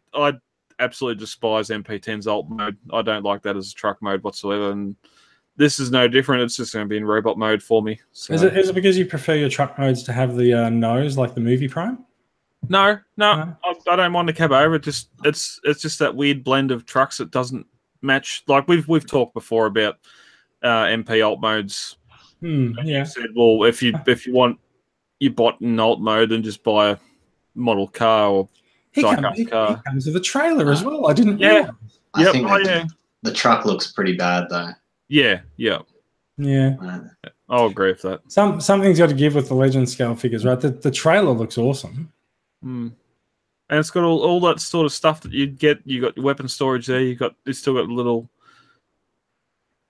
absolutely despise MP10's alt mode. I don't like that as a truck mode whatsoever. And this is no different. It's just going to be in robot mode for me. So. Is it because you prefer your truck modes to have the nose like the movie Prime? No. I don't mind the cab over. It's just that weird blend of trucks that doesn't match. Like we've talked before about MP alt modes. Yeah. You said, well, if you want your bot in alt mode, then just buy a model car or die-cast car. He comes with a trailer as well. I didn't. Yeah. I think the truck looks pretty bad though. Yeah. I'll agree with that. Something's got to give with the Legend Scale figures, right? The trailer looks awesome. And it's got all that sort of stuff that you'd get. You got your weapon storage there. You still got a little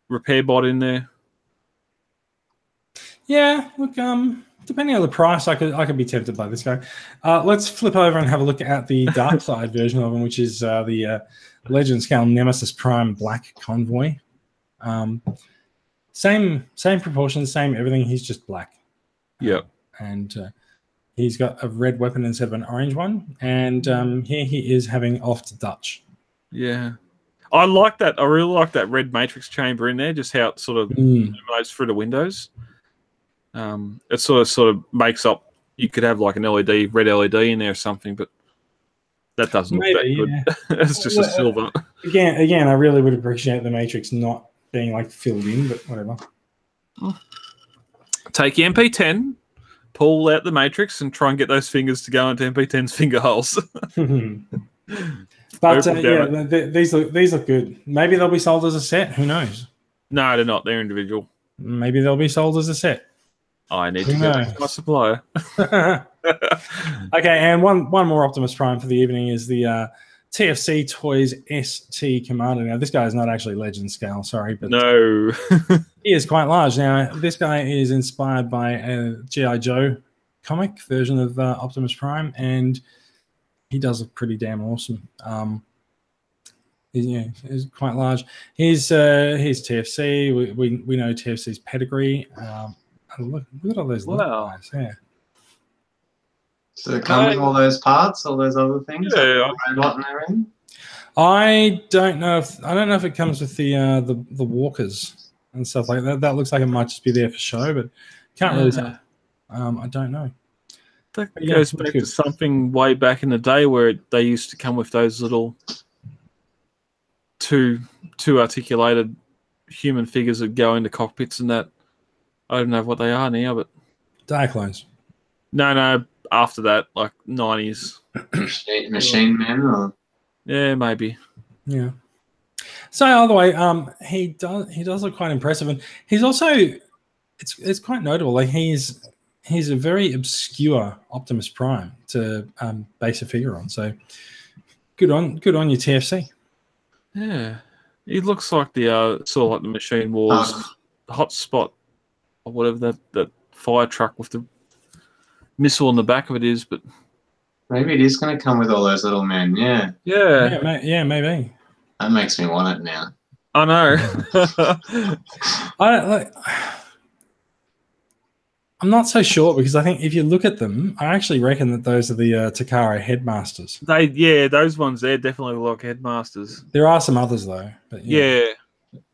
repair bot in there. Yeah, look, depending on the price, I could be tempted by this guy. Let's flip over and have a look at the dark side version of him, which is the Legend Scale Nemesis Prime Black Convoy. same proportions, same everything. He's just black. Yep. And he's got a red weapon instead of an orange one. And here he is having off to Dutch. Yeah. I like that. I really like that red matrix chamber in there, just how it sort of illuminates through the windows. It sort of makes up. You could have like an LED, red LED in there or something, but that doesn't look that good. It's just a silver. Again, I really would appreciate the matrix not being like filled in, but whatever. Take your MP10, pull out the matrix, and try and get those fingers to go into MP10's finger holes. But these look good. Maybe they'll be sold as a set. Who knows? No, they're not. They're individual. Maybe they'll be sold as a set. I need to go to my supplier. Okay, and one more Optimus Prime for the evening is the TFC Toys ST Commander. Now, this guy is not actually legend scale, sorry, but no, he is quite large. Now, this guy is inspired by a G.I. Joe comic version of Optimus Prime, and he does look pretty damn awesome. He's quite large. He's TFC. We know TFC's pedigree. Look at all those little guys. Yeah. So it comes with all those parts, all those other things. Yeah. Robot and everything. I don't know if it comes with the walkers and stuff like that. That looks like it might just be there for show, but can't really tell. I don't know. That goes back to something way back in the day where they used to come with those little two articulated human figures that go into cockpits and that. I don't know what they are now, but Diaclones. No, after that, like 90s. Machine Men, or yeah, maybe. Yeah. So either way, he does look quite impressive, and he's also it's quite notable. Like he's a very obscure Optimus Prime to base a figure on. So good on your TFC. Yeah, he looks like the sort of like the Machine Wars hotspot or whatever that fire truck with the missile on the back of it is. But maybe it is going to come with all those little men. Yeah, maybe. That makes me want it now. I know. I'm not so sure because I think if you look at them, I actually reckon that those are the Takara headmasters. Those ones there definitely look like headmasters. There are some others though, but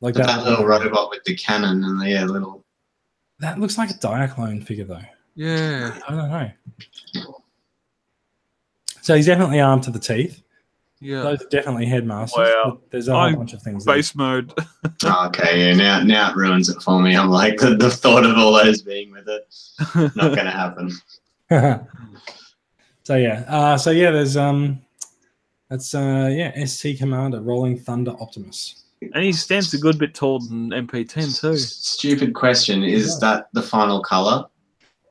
like that little robot with the cannon and the little. That looks like a Diaclone figure though. Yeah, I don't know. So he's definitely armed to the teeth. Yeah, those are definitely headmasters. Wow, there's a whole bunch of things. Base mode. Okay, yeah. Now it ruins it for me. I'm like the thought of all those being with it, not going to happen. There's that's ST Commander Rolling Thunder Optimus. And he stands a good bit taller than MP10 too. Stupid question. Is that the final color?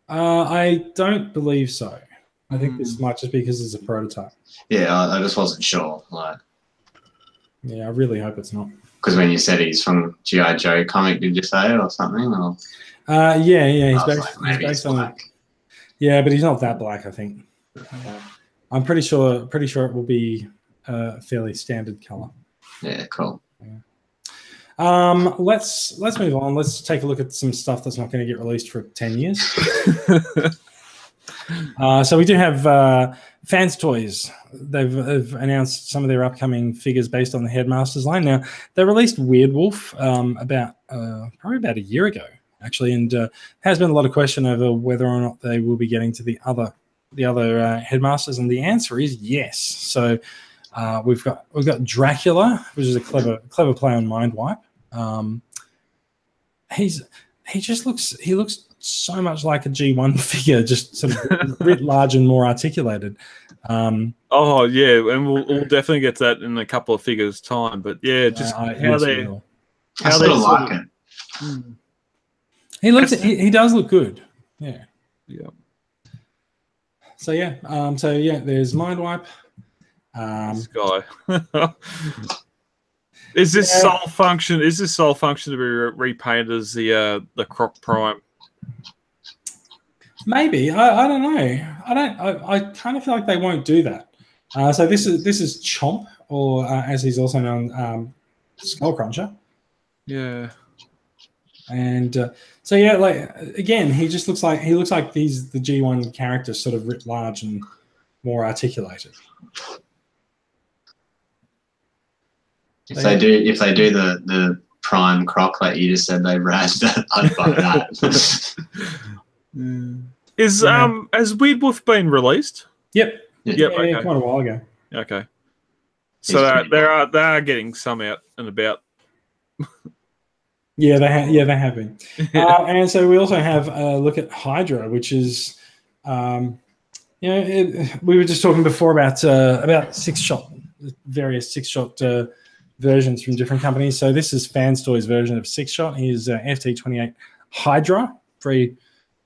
I don't believe so. I think this might just be because it's a prototype. Yeah, I just wasn't sure. Yeah, I really hope it's not. Because when you said he's from G.I. Joe comic, did you say, or something? Or? He's based on black. Yeah, but he's not that black, I think. I'm pretty sure it will be a fairly standard color. Yeah, cool. Let's move on. Let's take a look at some stuff that's not going to get released for 10 years. So we do have Fans Toys. They've announced some of their upcoming figures based on the Headmasters line. Now, they released Weird Wolf probably about a year ago, actually, and has been a lot of question over whether or not they will be getting to the other Headmasters, and the answer is yes. So we've got Dracula, which is a clever play on Mind Wipe. He looks so much like a G1 figure, just sort of writ large and more articulated. And we'll definitely get that in a couple of figures' time. But yeah, just how they like it. He does look good. Yeah. Yeah. So there's Mind Wipe. This guy. Is this sole function to be repainted as the Croc Prime? Maybe. I don't know. I kind of feel like they won't do that. So this is Chomp, or as he's also known, Skull Cruncher. Yeah. And so yeah, like again, he looks like the G1 characters sort of writ large and more articulated. If they do the prime croc like you just said they rad, I'd buy that. Has Weird Wolf been released? Yep. Yep. Yeah, Okay. quite a while ago. Okay. So they are getting some out and about. Yeah, they have been. And so we also have a look at Hydra, which is, we were just talking before about 6-shot, various 6-shot versions from different companies. So this is Fans Toys' version of 6-shot. Here's FT28 Hydra. Very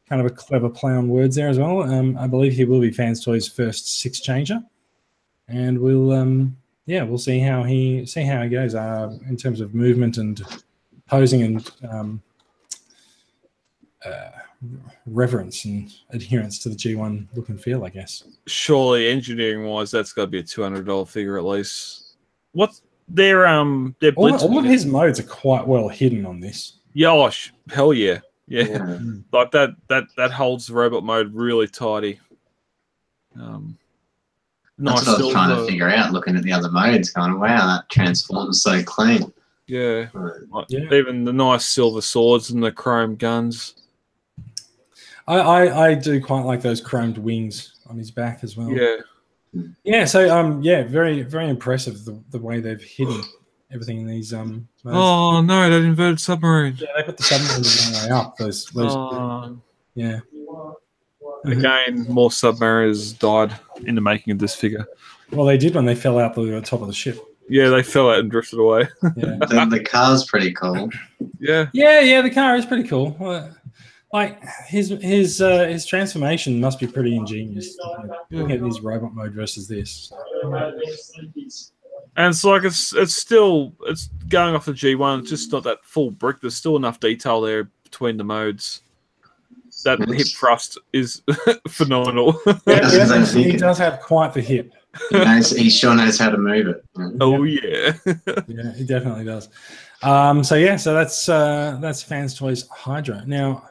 kind of a clever play on words there as well. I believe he will be Fans Toys' first 6-changer, and we'll see how he goes in terms of movement and posing and reverence and adherence to the G1 look and feel, I guess. Surely, engineering-wise, that's got to be a $200 figure at least. What their all of his modes are quite well hidden on this. Yeah, hell yeah. Like that holds the robot mode really tidy. That's what I was trying to figure out, looking at the other modes, going, wow, that transforms so clean. Yeah. Even the nice silver swords and the chrome guns. I do quite like those chromed wings on his back as well. Yeah. So very very impressive the way they've hidden everything in these modes. Oh no, that inverted submarine. Yeah, they put the submarines the way up. Those yeah. Again, more submariners died in the making of this figure. Well, they did when they fell out the top of the ship. Yeah, they fell out and drifted away. Yeah. The car's pretty cool. Yeah. The car is pretty cool. Like his transformation must be pretty ingenious. Looking at his robot mode versus this. And it's like it's going off the G1. It's just not that full brick. There's still enough detail there between the modes. That hip thrust is phenomenal. He does have quite the hip. He sure knows how to move it. Oh yeah. Yeah, he definitely does. So that's Fans Toys Hydra. Now,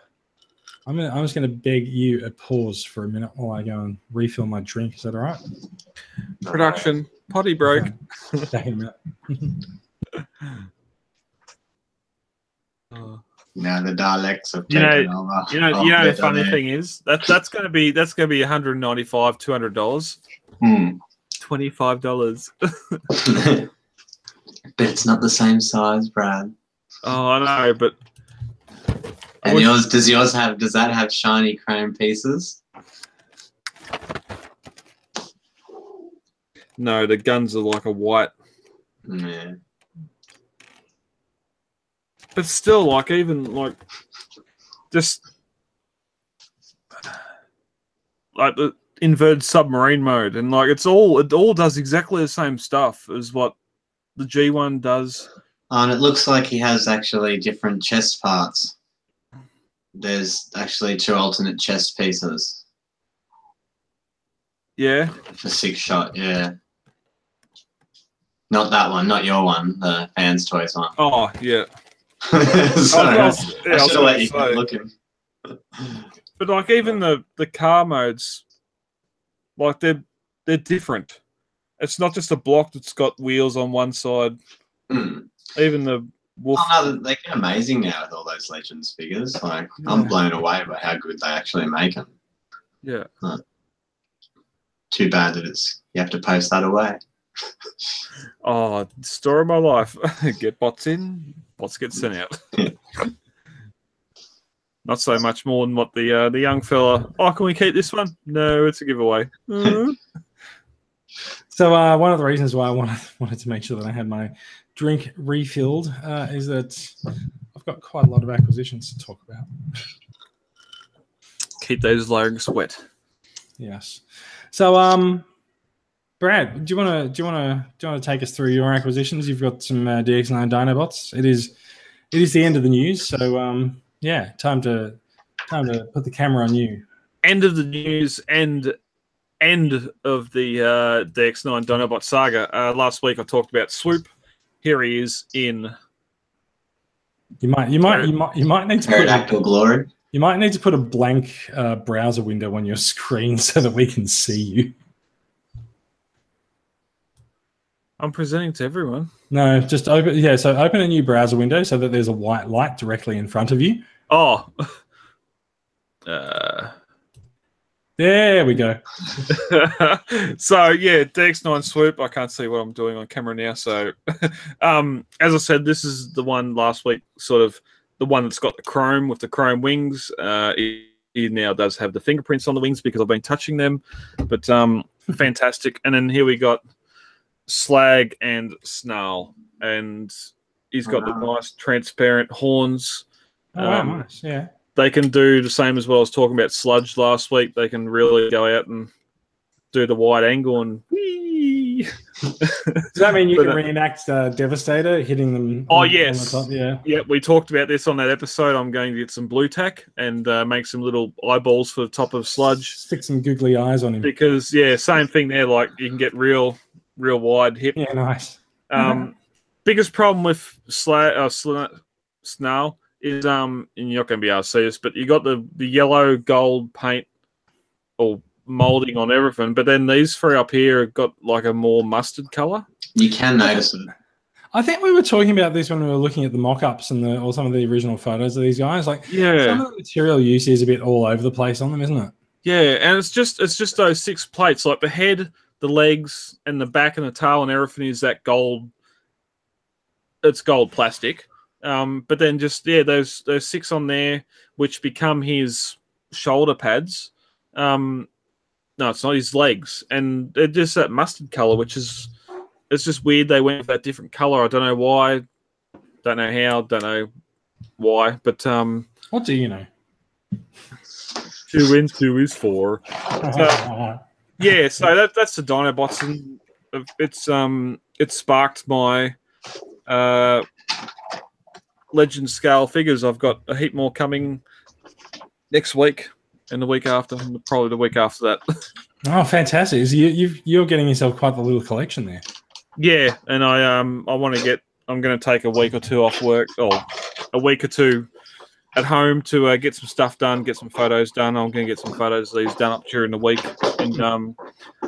I'm just gonna beg you a pause for a minute while I go and refill my drink. Is that all right? Production potty broke. Back in a minute. Now the Daleks have taken over. The funny thing is that's gonna be $195, $200. $25. But it's not the same size, Brad. Oh, I know, but and does that have shiny chrome pieces? No, the guns are like a white. Yeah. But still, like even like just like the inverted submarine mode, and like it all does exactly the same stuff as what the G1 does. And it looks like he has actually different chest parts. There's actually 2 alternate chest pieces. Yeah. For 6-shot, yeah. Not that one, not your one, the Fans Toys one. Oh, yeah. Sorry, I should have let you keep looking. But like even the car modes, like they're different. It's not just a block that's got wheels on one side. Even the wolf. Oh, no, they get amazing now with all those Legends figures. Like I'm blown away by how good they actually make them. Yeah. Too bad that you have to post that away. Oh, story of my life. Get bots in, bots get sent out. Not so much more than what the young fella. Oh, can we keep this one? No, it's a giveaway. So one of the reasons why I wanted to make sure that I had my drink refilled is that I've got quite a lot of acquisitions to talk about. Keep those legs wet. Yes. So Brad, do you want to take us through your acquisitions? You've got some DX9 Dinobots. It is the end of the news, so time to put the camera on you. End of the news and end of the DX9 Dinobot saga. Last week I talked about Swoop. Here he is in You might need to Pterodactyl glory. You might need to put a blank browser window on your screen so that we can see you. I'm presenting to everyone. No, just open. Yeah, so open a new browser window so that there's a white light directly in front of you. Oh. There we go. So yeah, DX9 swoop. I can't see what I'm doing on camera now. So, as I said, this is the one last week. Sort of the one that's got the chrome with the chrome wings. He now does have the fingerprints on the wings because I've been touching them. But fantastic. And then here we got Slag and Snarl, and he's got the nice transparent horns. Nice. Yeah. They can do the same as well as talking about Sludge last week. They can really go out and do the wide angle and whee. Does that mean you can reenact Devastator hitting them? Yes. On the top? Yeah. Yeah, we talked about this on that episode. I'm going to get some blue tack and make some little eyeballs for the top of Sludge. Stick some googly eyes on him. Because, yeah, same thing there. Like, you can get real wide hip. Yeah, nice. Biggest problem with Snarl is and you're not going to be able to see this, but you got the yellow gold paint or molding on everything, but then these three up here have got like a more mustard color. You can notice it. I think we were talking about this when we were looking at the mock-ups and or some of the original photos of these guys. Like, some of the material use is a bit all over the place on them, isn't it? Yeah, and it's just those 6 plates, like the head, the legs, and the back and the tail and everything is that gold. It's gold plastic. But then just those 6 on there, which become his shoulder pads. No, it's not his legs, and they're just that mustard color, which is it's just weird. They went with that different color. I don't know why, don't know how, don't know why. But what do you know? 2 wins, 2 is 4. Yeah, so that's the Dinobots, and it sparked my legend scale figures. I've got a heap more coming next week and the week after, and probably the week after that. Oh, fantastic! So you're getting yourself quite the little collection there. Yeah, and I want to get. I'm going to take a week or 2 off work, or a week or 2 at home to get some stuff done, get some photos done. I'm going to get some photos of these done up during the week, and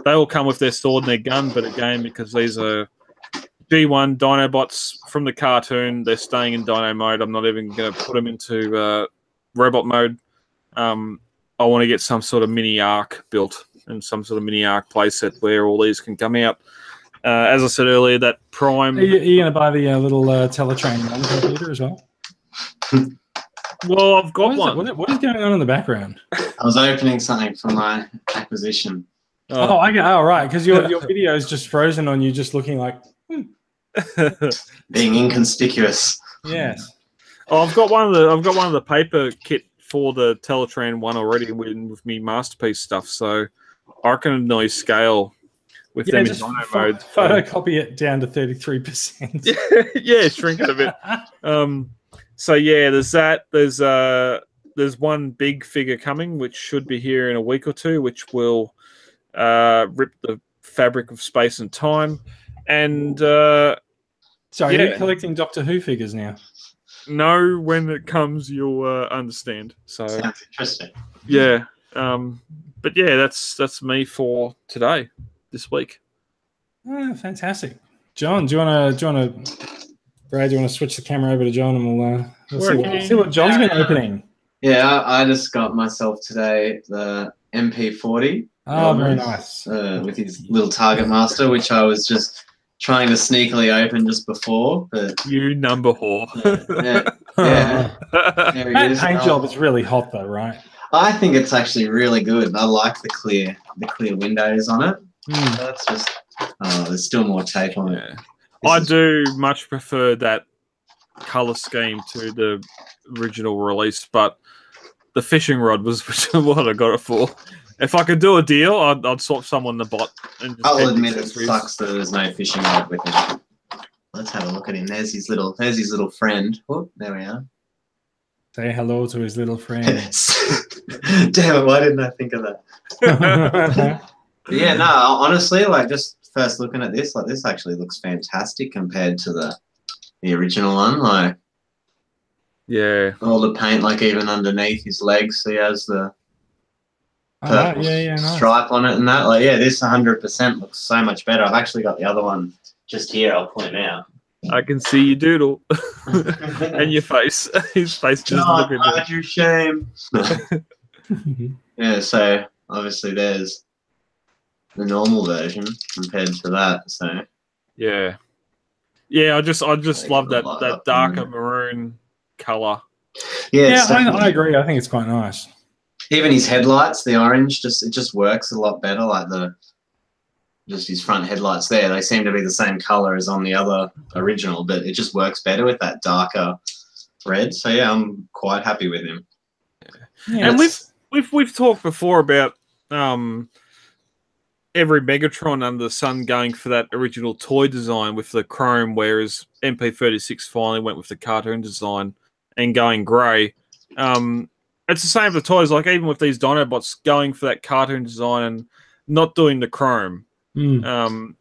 they all come with their sword and their gun. But again, because these are G1 Dinobots from the cartoon, they're staying in Dino mode. I'm not even going to put them into robot mode. I want to get some sort of mini arc built and some sort of mini arc playset where all these can come out. As I said earlier, that Prime... Are you going to buy the little Teletrain computer as well? Well, I've got one. What is going on in the background? I was opening something for my acquisition. Oh, right, because your video is just frozen on you, just looking like... Being inconspicuous. Yes. Oh, I've got one of the paper kit for the Teletran one already with me masterpiece stuff. So I can really scale with them in Dino mode. Photocopy it down to 33%. Yeah, shrink it a bit. So yeah, there's that. There's one big figure coming, which should be here in a week or 2, which will rip the fabric of space and time. And so are you collecting Doctor Who figures now? No, when it comes, you'll understand. So sounds interesting. Yeah, but yeah, that's me for today, this week. Oh, fantastic, John. Do you want to, Brad? Do you want to switch the camera over to John, and we'll see what John's been opening? Yeah, I just got myself today the MP40. Oh, very nice. With his little Target Master, which I was just trying to sneakily open just before, but you number whore. Yeah. That paint job is really hot, though, right? I think it's actually really good. I like the clear windows on it. That's just there's still more tape on it. I do much prefer that color scheme to the original release, but the fishing rod was what I got it for. If I could do a deal, I'd swap someone the bot. And just I'll admit it sucks that there's no fishing rod with him. Let's have a look at him. There's his little friend. Oh, there we are. Say hello to his little friend. Damn it! Why didn't I think of that? Yeah, no. Honestly, like just first looking at this, like this actually looks fantastic compared to the original one. Like, Yeah. All the paint, like even underneath his legs, he has the purple nice. stripe on it and that. Like, yeah, this 100% looks so much better. I've actually got the other one just here. I'll point out. I can see your doodle and your face. His face just looking at hide your shame. Yeah, so obviously there's the normal version compared to that. So yeah, I just love that darker maroon color. Yeah, I agree. I think it's quite nice. Even his headlights, the orange, it just works a lot better. Like just his front headlights there, they seem to be the same color as on the other original, but it just works better with that darker red. So yeah, I'm quite happy with him. Yeah, and we've talked before about every Megatron under the sun going for that original toy design with the chrome, whereas MP36 finally went with the cartoon design and going grey. It's the same for toys. Like even with these Dinobots going for that cartoon design and not doing the chrome. And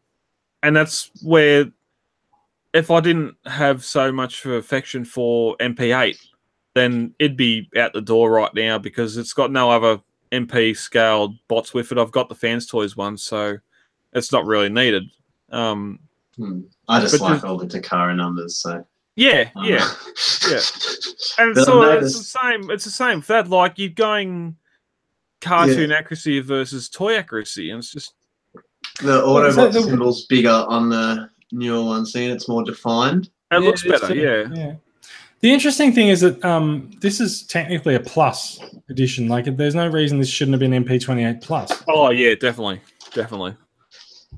that's where, if I didn't have so much affection for MP8, then it'd be out the door right now because it's got no other MP scaled bots with it. I've got the Fans Toys one, so it's not really needed. I just like all the Takara numbers, so yeah. And so it's the same. It's the same for that. Like you're going cartoon accuracy versus toy accuracy, and it's just the Autobot symbol's bigger on the newer one. Seeing it's more defined. It looks better. Yeah. The interesting thing is that this is technically a plus edition. Like, there's no reason this shouldn't have been MP28 plus. Oh yeah, definitely. Yeah,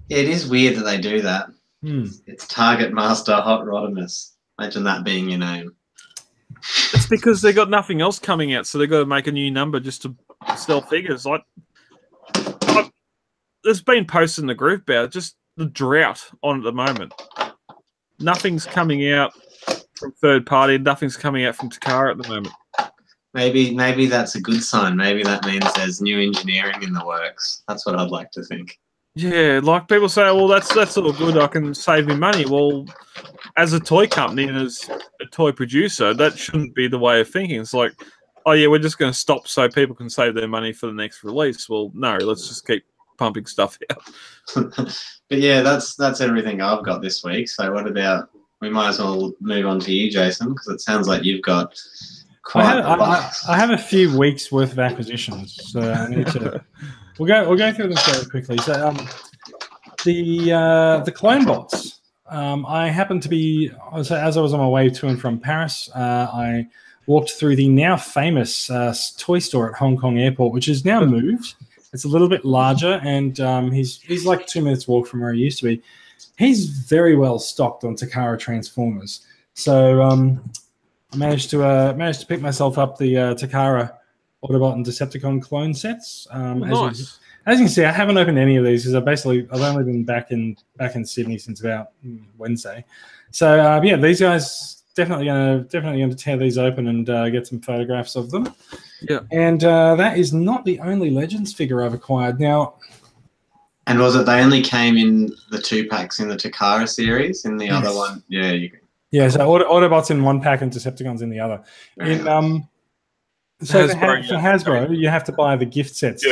it is weird that they do that. It's Target Master Hot Rodimus. Imagine that being your name. It's because they got nothing else coming out, so they got to make a new number just to sell figures. Like, there's been posts in the group about just the drought on at the moment. Nothing's coming out from third party. Nothing's coming out from Takara at the moment. Maybe that's a good sign. Maybe that means there's new engineering in the works. That's what I'd like to think. Yeah, like people say, well, that's all good. I can save me money. Well, as a toy company and as a toy producer, that shouldn't be the way of thinking. It's like, oh yeah, we're just going to stop so people can save their money for the next release. Well, no, let's just keep pumping stuff out. But yeah, that's everything I've got this week. So what about, we might as well move on to you, Jason, because it sounds like you've got quite I have a few weeks worth of acquisitions, so I need to. We'll go through them fairly quickly. So the clone bots. I happened to be, as I was on my way to and from Paris, I walked through the now famous toy store at Hong Kong Airport, which is now moved. It's a little bit larger, and he's like 2 minutes walk from where he used to be. He's very well stocked on Takara Transformers. So I managed to pick myself up the Takara Autobot and Decepticon clone sets. Nice. As you can see, I haven't opened any of these because I've only been back in Sydney since about Wednesday. So yeah, these guys definitely gonna tear these open and get some photographs of them. Yeah. And that is not the only Legends figure I've acquired now. And was it they only came in the 2-packs in the Takara series? In the other one, yeah. So Autobots in one pack and Decepticons in the other. So for Hasbro, you have to buy the gift sets.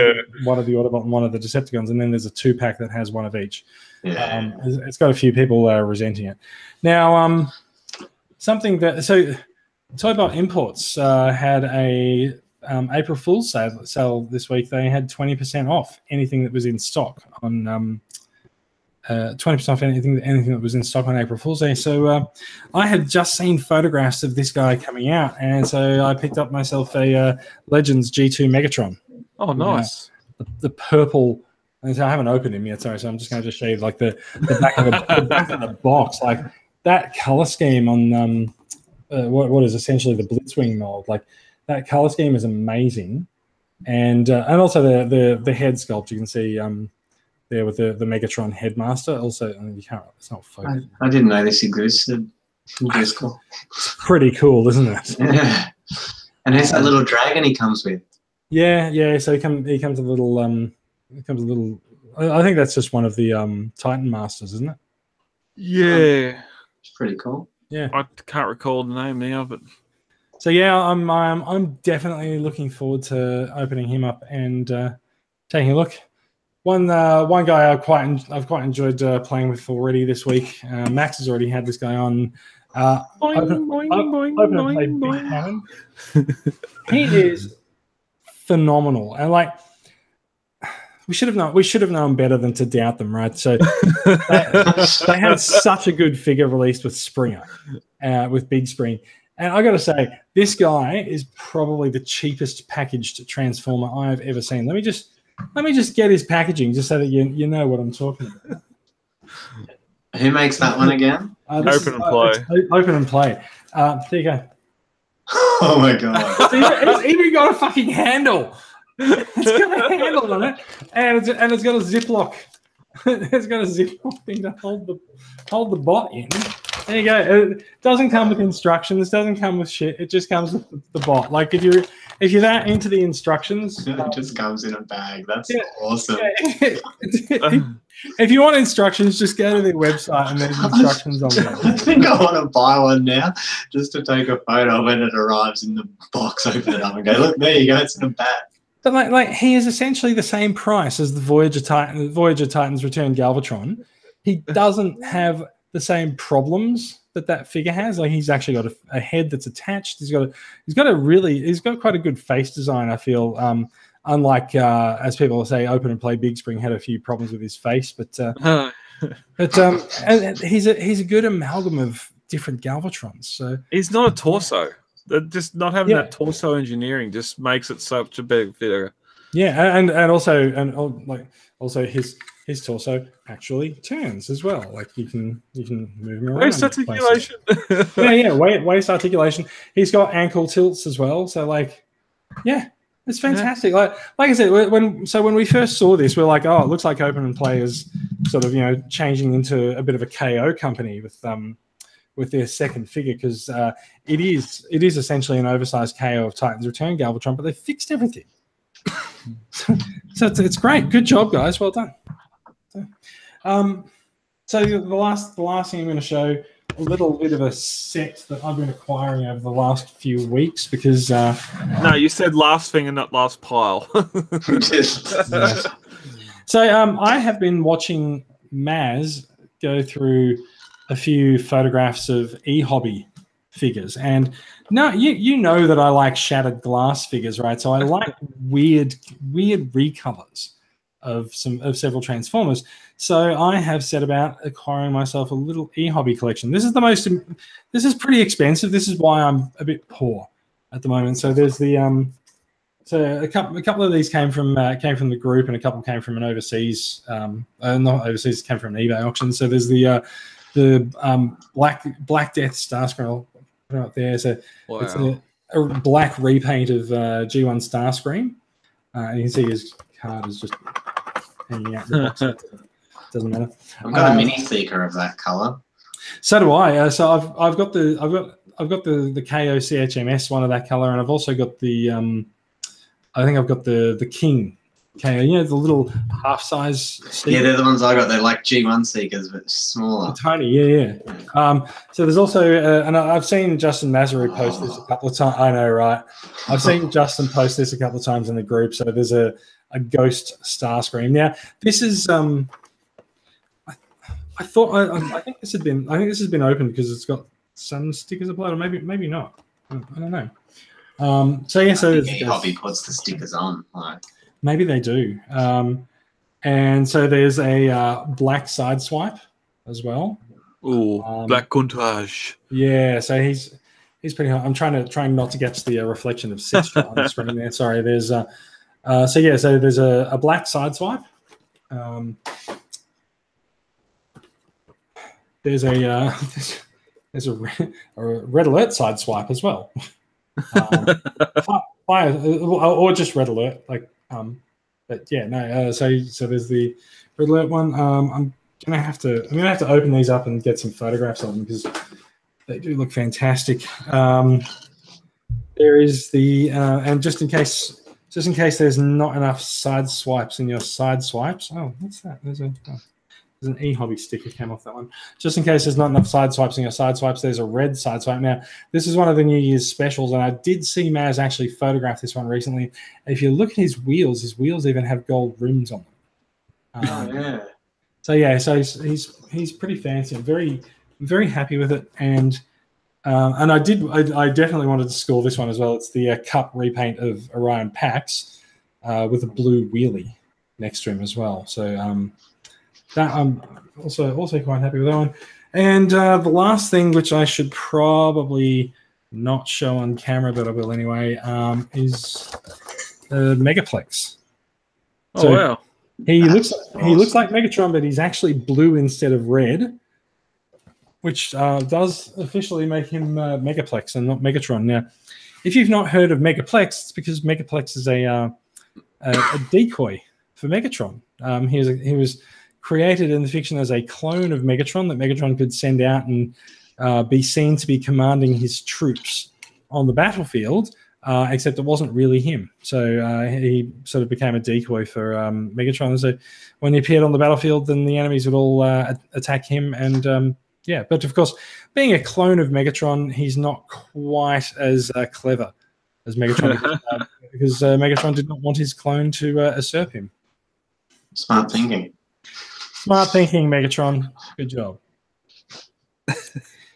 One of the Autobot and one of the Decepticons, and then there's a 2-pack that has one of each. Yeah. It's got a few people resenting it. Now, Toybot Imports had a April Fool's sale this week. They had 20% off anything that was in stock on 20% off anything that was in stock on April Fool's Day. So I had just seen photographs of this guy coming out, and so I picked up myself a Legends G2 Megatron. Oh, nice! The purple. And so I haven't opened him yet. Sorry, so I'm just going to show you like the back of the back of the box, like that color scheme on what is essentially the Blitzwing mold. Like that color scheme is amazing, and also the head sculpt you can see. There with the Megatron Headmaster. Also, you can't. It's not focused. I didn't know this existed. It's pretty cool, isn't it? Yeah. And there's that little dragon he comes with. Yeah. So he comes a little. I think that's just one of the Titan Masters, isn't it? Yeah. It's pretty cool. Yeah. I can't recall the name now, but So yeah, I'm definitely looking forward to opening him up and taking a look. One guy I've quite enjoyed playing with already this week. Max has already had this guy on. Open and play Big Cannon. He is phenomenal, and like we should have known better than to doubt them, right? So they had such a good figure released with Springer, with Big Spring. And I got to say, this guy is probably the cheapest packaged Transformer I've ever seen. Let me just get his packaging, just so that you know what I'm talking about. Who makes that one again? Open and play. Open and play. There you go. Oh my god! It's even got a fucking handle. It's got a handle on it, and it's got a ziplock. It's got a ziplock thing to hold the bot in. There you go. It doesn't come with instructions. Doesn't come with shit. It just comes with the bot. Like if you're that into the instructions, it just comes in a bag. That's awesome. Yeah. If you want instructions, just go to their website and there's instructions on there. I think I want to buy one now, just to take a photo when it arrives in the box. Open it up and go, look, there you go. It's in a bag. But like he is essentially the same price as the Voyager Titan's Return Galvatron. He doesn't have the same problems that figure has. Like he's actually got a head that's attached. He's got quite a good face design, I feel. Unlike as people say, Open and Play Big Spring had a few problems with his face, but and he's a good amalgam of different Galvatrons. So he's not a torso. Just not having that torso engineering just makes it such a big figure. Yeah, and also his torso actually turns as well. Like you can move him around. Waist articulation. Waist articulation. He's got ankle tilts as well. So like, yeah, it's fantastic. Yeah. Like I said, when we first saw this, we're like, oh, it looks like Open and Play is sort of changing into a bit of a KO company with their second figure, because it is essentially an oversized KO of Titan's Return Galvatron, but they fixed everything. So it's great. Good job, guys. Well done. So the last thing I'm going to show, a little bit of a set that I've been acquiring over the last few weeks, because no, you said last thing and not last pile. So I have been watching Maz go through a few photographs of e-hobby figures, and no, you know that I like shattered glass figures, right? So I like weird recolors of several Transformers. So I have set about acquiring myself a little e-hobby collection. This is pretty expensive. This is why I'm a bit poor at the moment. So there's the so a couple of these came from the group, and a couple came from an overseas not overseas, came from an eBay auction. So there's the Black Death Starscream out there. So it's a black repaint of G1 Starscream. And you can see his card is just hanging out the box. Doesn't matter. I've got a mini seeker of that color. So do I. So I've got the KO CHMS one of that color, and I've also got the I think I've got the King KO. The little half size seeker. Yeah, they're the ones I got. They're like G1 seekers, but smaller. Tiny, yeah. So there's also, and I've seen Justin Mazaru post this a couple of times. I know, right? I've seen Justin post this a couple of times in the group. So there's a Ghost Starscream. Now this is I think this has been opened because it's got some stickers applied, or maybe not. I don't know. So yeah, so hobby puts the stickers on. Like. Maybe they do. And so there's a black side swipe as well. Ooh, black contourage. Yeah, so he's pretty hot. I'm trying not to catch the reflection of Sixtra on the screen there. Sorry, there's so there's a black side swipe. There's a red alert side swipe as well. Or just red alert, like but yeah, no. So there's the red alert one. I'm gonna have to open these up and get some photographs of them because they do look fantastic. There is the and just in case there's not enough side swipes in your side swipes. Oh, what's that? There's an e-hobby sticker came off that one. Just in case there's not enough side swipes in your side swipes, there's a red side swipe. Now, this is one of the New Year's specials, and I did see Maz actually photograph this one recently. If you look at his wheels even have gold rims on them. Yeah. So yeah, so he's pretty fancy. I'm very, very happy with it, and I definitely wanted to score this one as well. It's the Cup repaint of Orion Pax with a blue wheelie next to him as well. So that I'm also quite happy with that one. And the last thing, which I should probably not show on camera, but I will anyway, is Megaplex. Oh, So wow. he looks like Megatron, but he's actually blue instead of red, which does officially make him Megaplex and not Megatron. Now, if you've not heard of Megaplex, it's because Megaplex is a decoy for Megatron. He was created in the fiction as a clone of Megatron that Megatron could send out and be seen to be commanding his troops on the battlefield, except it wasn't really him. So he sort of became a decoy for Megatron. And so when he appeared on the battlefield, then the enemies would all attack him. And yeah, but of course, being a clone of Megatron, he's not quite as clever as Megatron because Megatron did not want his clone to usurp him. Smart thinking. Smart thinking, Megatron. Good job.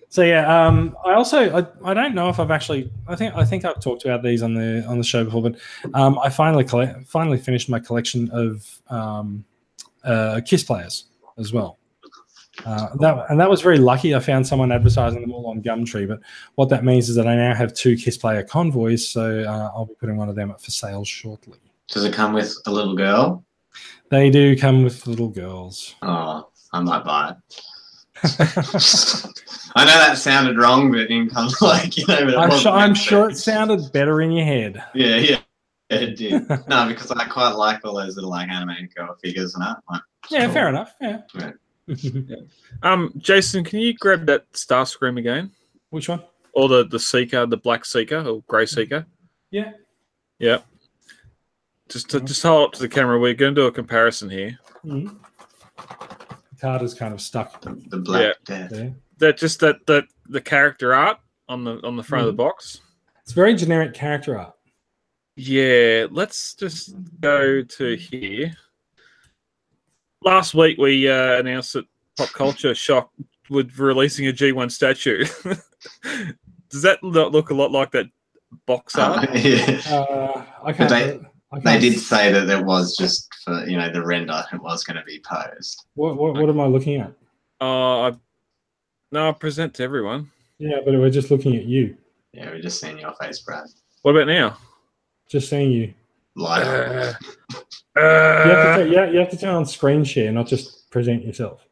So yeah, I don't know if I've actually I think I've talked about these on the show before, but I finally finished my collection of Kiss players as well. That was very lucky. I found someone advertising them all on Gumtree, but what that means is that I now have 2 Kiss player convoys, so I'll be putting one of them up for sale shortly. Does it come with a little girl? They do come with little girls. Oh, I might buy it. I know that sounded wrong, but in kind of like, you know. I'm sure it sounded better in your head. Yeah, it did. No, because I quite like all those little like animated girl figures and that. Like, yeah, fair enough. Yeah. Jason, can you grab that Starscream again? Which one? Or the Seeker, the Black Seeker or Grey Seeker? Yeah. Yeah. Just hold up to the camera. We're going to do a comparison here. Mm-hmm. The card is kind of stuck. The Black Death. There. That the character art on the front of the box. It's very generic character art. Yeah, let's just go to here. Last week we announced that Pop Culture Shock would releasing a G1 statue. Does that look a lot like that box art? Yeah. They did say that there was just for the render. It was going to be posed. What am I looking at? No, I present to everyone. Yeah, but we're just looking at you. Yeah, we're just seeing your face, Brad. What about now? Just seeing you. Live. You have to turn on screen share, not just present yourself.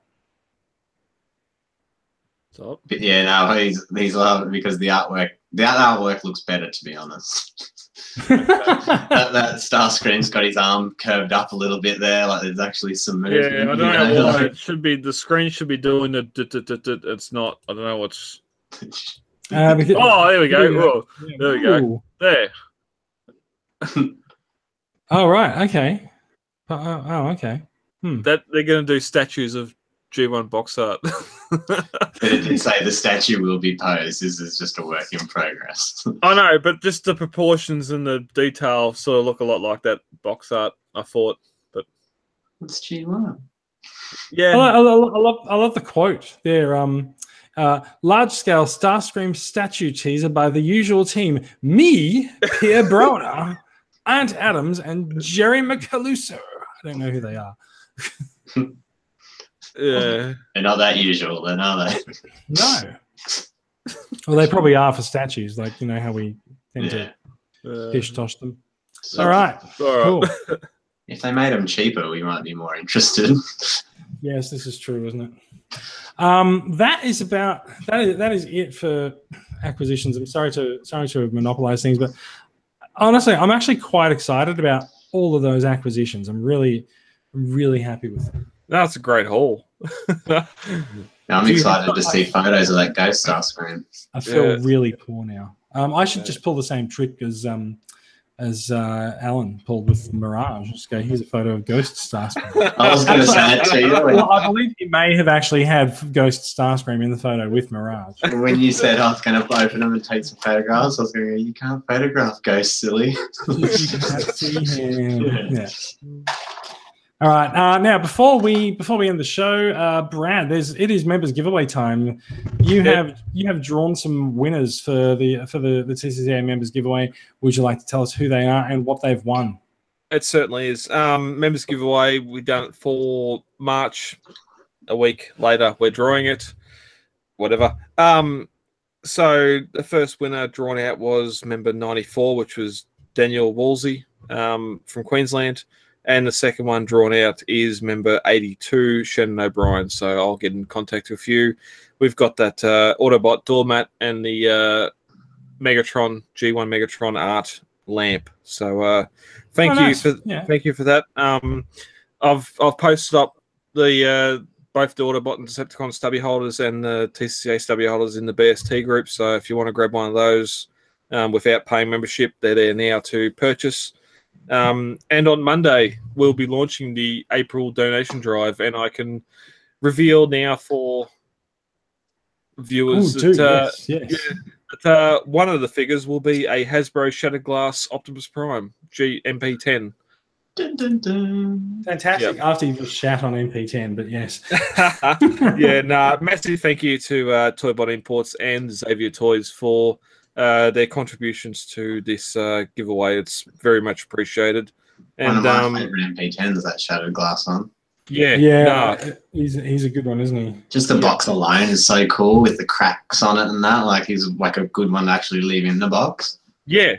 Stop. But yeah, no, he's loving because the artwork looks better, to be honest. that Starscream's got his arm curved up a little bit there, like there's actually some movement. Yeah, I don't know why it should be. The screen should be doing the. It's not. I don't know what's. There we go. Whoa, there we go. There. Oh right. Okay. Okay. That they're going to do statues of G1 box art. It didn't say the statue will be posed. This is just a work in progress. I know, but just the proportions and the detail sort of look a lot like that box art, I thought. But it's G1. Yeah, I love the quote there. Large-scale Starscream statue teaser by the usual team: me, Pierre Broner, Ant Adams, and Jerry McAlooser. I don't know who they are. Yeah, they're not that usual, then, are they? No. Well, they probably are for statues, like how we tend to pish tosh them. All right. Cool. If they made them cheaper, we might be more interested. Yes, this is true, isn't it? That is it for acquisitions. I'm sorry to monopolize things, but honestly, I'm actually quite excited about all of those acquisitions. I'm really happy with them. That's a great haul. I'm excited to see photos of that Ghost Starscream. I feel really poor now. I should just pull the same trick as as Alan pulled with Mirage. Just go, here's a photo of Ghost Starscream. I was going to say it to you. Well, I believe he may have actually had Ghost Starscream in the photo with Mirage. When you said I was going to open them and take some photographs, I was going to go, you can't photograph Ghost, silly. You can't see him. Yeah. All right. Now, before we end the show, Brad, it is members giveaway time. You have drawn some winners for the TCCA members giveaway. Would you like to tell us who they are and what they've won? It certainly is. Members giveaway. We've done it for March. A week later, we're drawing it. Whatever. So the first winner drawn out was member 94, which was Daniel Wolsey from Queensland. And the second one drawn out is member 82, Shannon O'Brien. So I'll get in contact with you. We've got that Autobot doormat and the Megatron, G1 Megatron art lamp. So thank you for that. I've posted up the both the Autobot and Decepticon stubby holders and the TCCA stubby holders in the BST group. So if you want to grab one of those without paying membership, they're there now to purchase. And on Monday, we'll be launching the April donation drive, and I can reveal now for viewers that one of the figures will be a Hasbro Shattered Glass Optimus Prime MP10. Dun, dun, dun. Fantastic. Yep. After you just shat on MP10, but yes. Massive thank you to Toybot Imports and Xavier Toys for their contributions to this giveaway. It's very much appreciated. And one of my favorite MP10s, that Shattered Glass one. He's a good one, isn't he? Just the box alone is so cool with the cracks on it and that. Like, he's like a good one to actually leave in the box. Yeah.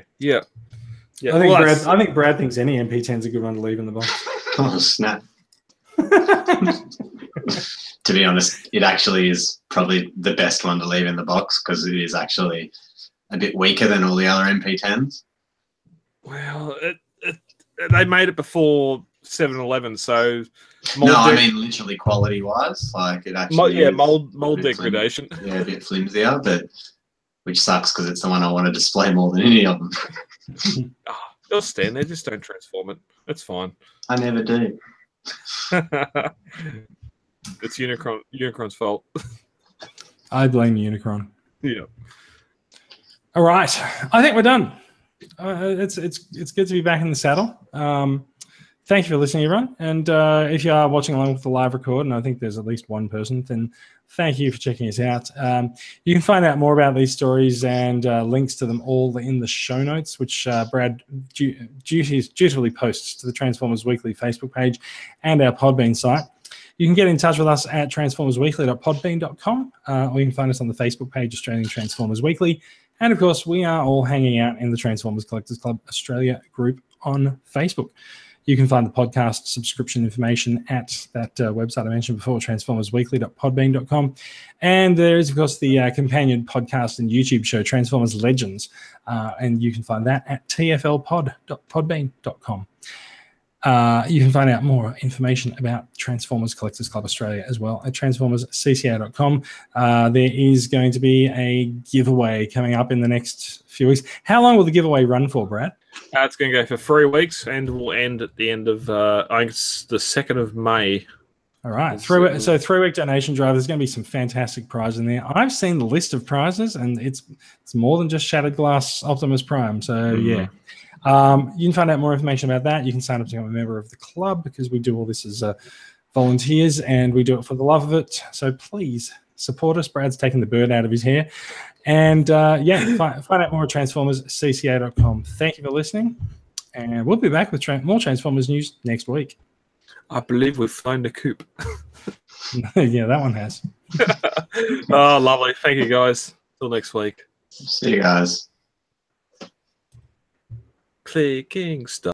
I think Brad thinks any MP10's a good one to leave in the box. Oh, snap. To be honest, it actually is probably the best one to leave in the box because it is actually a bit weaker than all the other MP10s. Well, they made it before 7-Eleven, so I mean literally quality-wise, like it actually mold degradation. A bit flimsier, but which sucks because it's the one I want to display more than any of them. They'll stand there, just don't transform it. It's fine. I never do. It's Unicron's fault. I blame Unicron. Yeah. All right, I think we're done. It's good to be back in the saddle. Thank you for listening, everyone. And if you are watching along with the live record, and I think there's at least one person, then thank you for checking us out. You can find out more about these stories and links to them all in the show notes, which Brad dutifully posts to the Transformers Weekly Facebook page and our Podbean site. You can get in touch with us at transformersweekly.podbean.com, or you can find us on the Facebook page, Australian Transformers Weekly. And, of course, we are all hanging out in the Transformers Collectors Club Australia group on Facebook. You can find the podcast subscription information at that website I mentioned before, transformersweekly.podbean.com. And there is, of course, the companion podcast and YouTube show, Transformers Legends. And you can find that at tflpod.podbean.com. You can find out more information about Transformers Collectors Club Australia as well at transformerscca.com. There is going to be a giveaway coming up in the next few weeks. How long will the giveaway run for, Brad? It's going to go for 3 weeks and will end at the end of, I think it's the 2nd of May. All right. 3-week donation drive. There's going to be some fantastic prizes in there. I've seen the list of prizes, and it's more than just Shattered Glass Optimus Prime. So, yeah. You can find out more information about that. You can sign up to become a member of the club because we do all this as volunteers and we do it for the love of it. So please support us. Brad's taking the bird out of his hair. And find out more at transformerscca.com. Thank you for listening. And we'll be back with more Transformers news next week. I believe we've flown the coop. Yeah, that one has. Oh, lovely. Thank you, guys. Till next week. See you guys. Clicking stuff.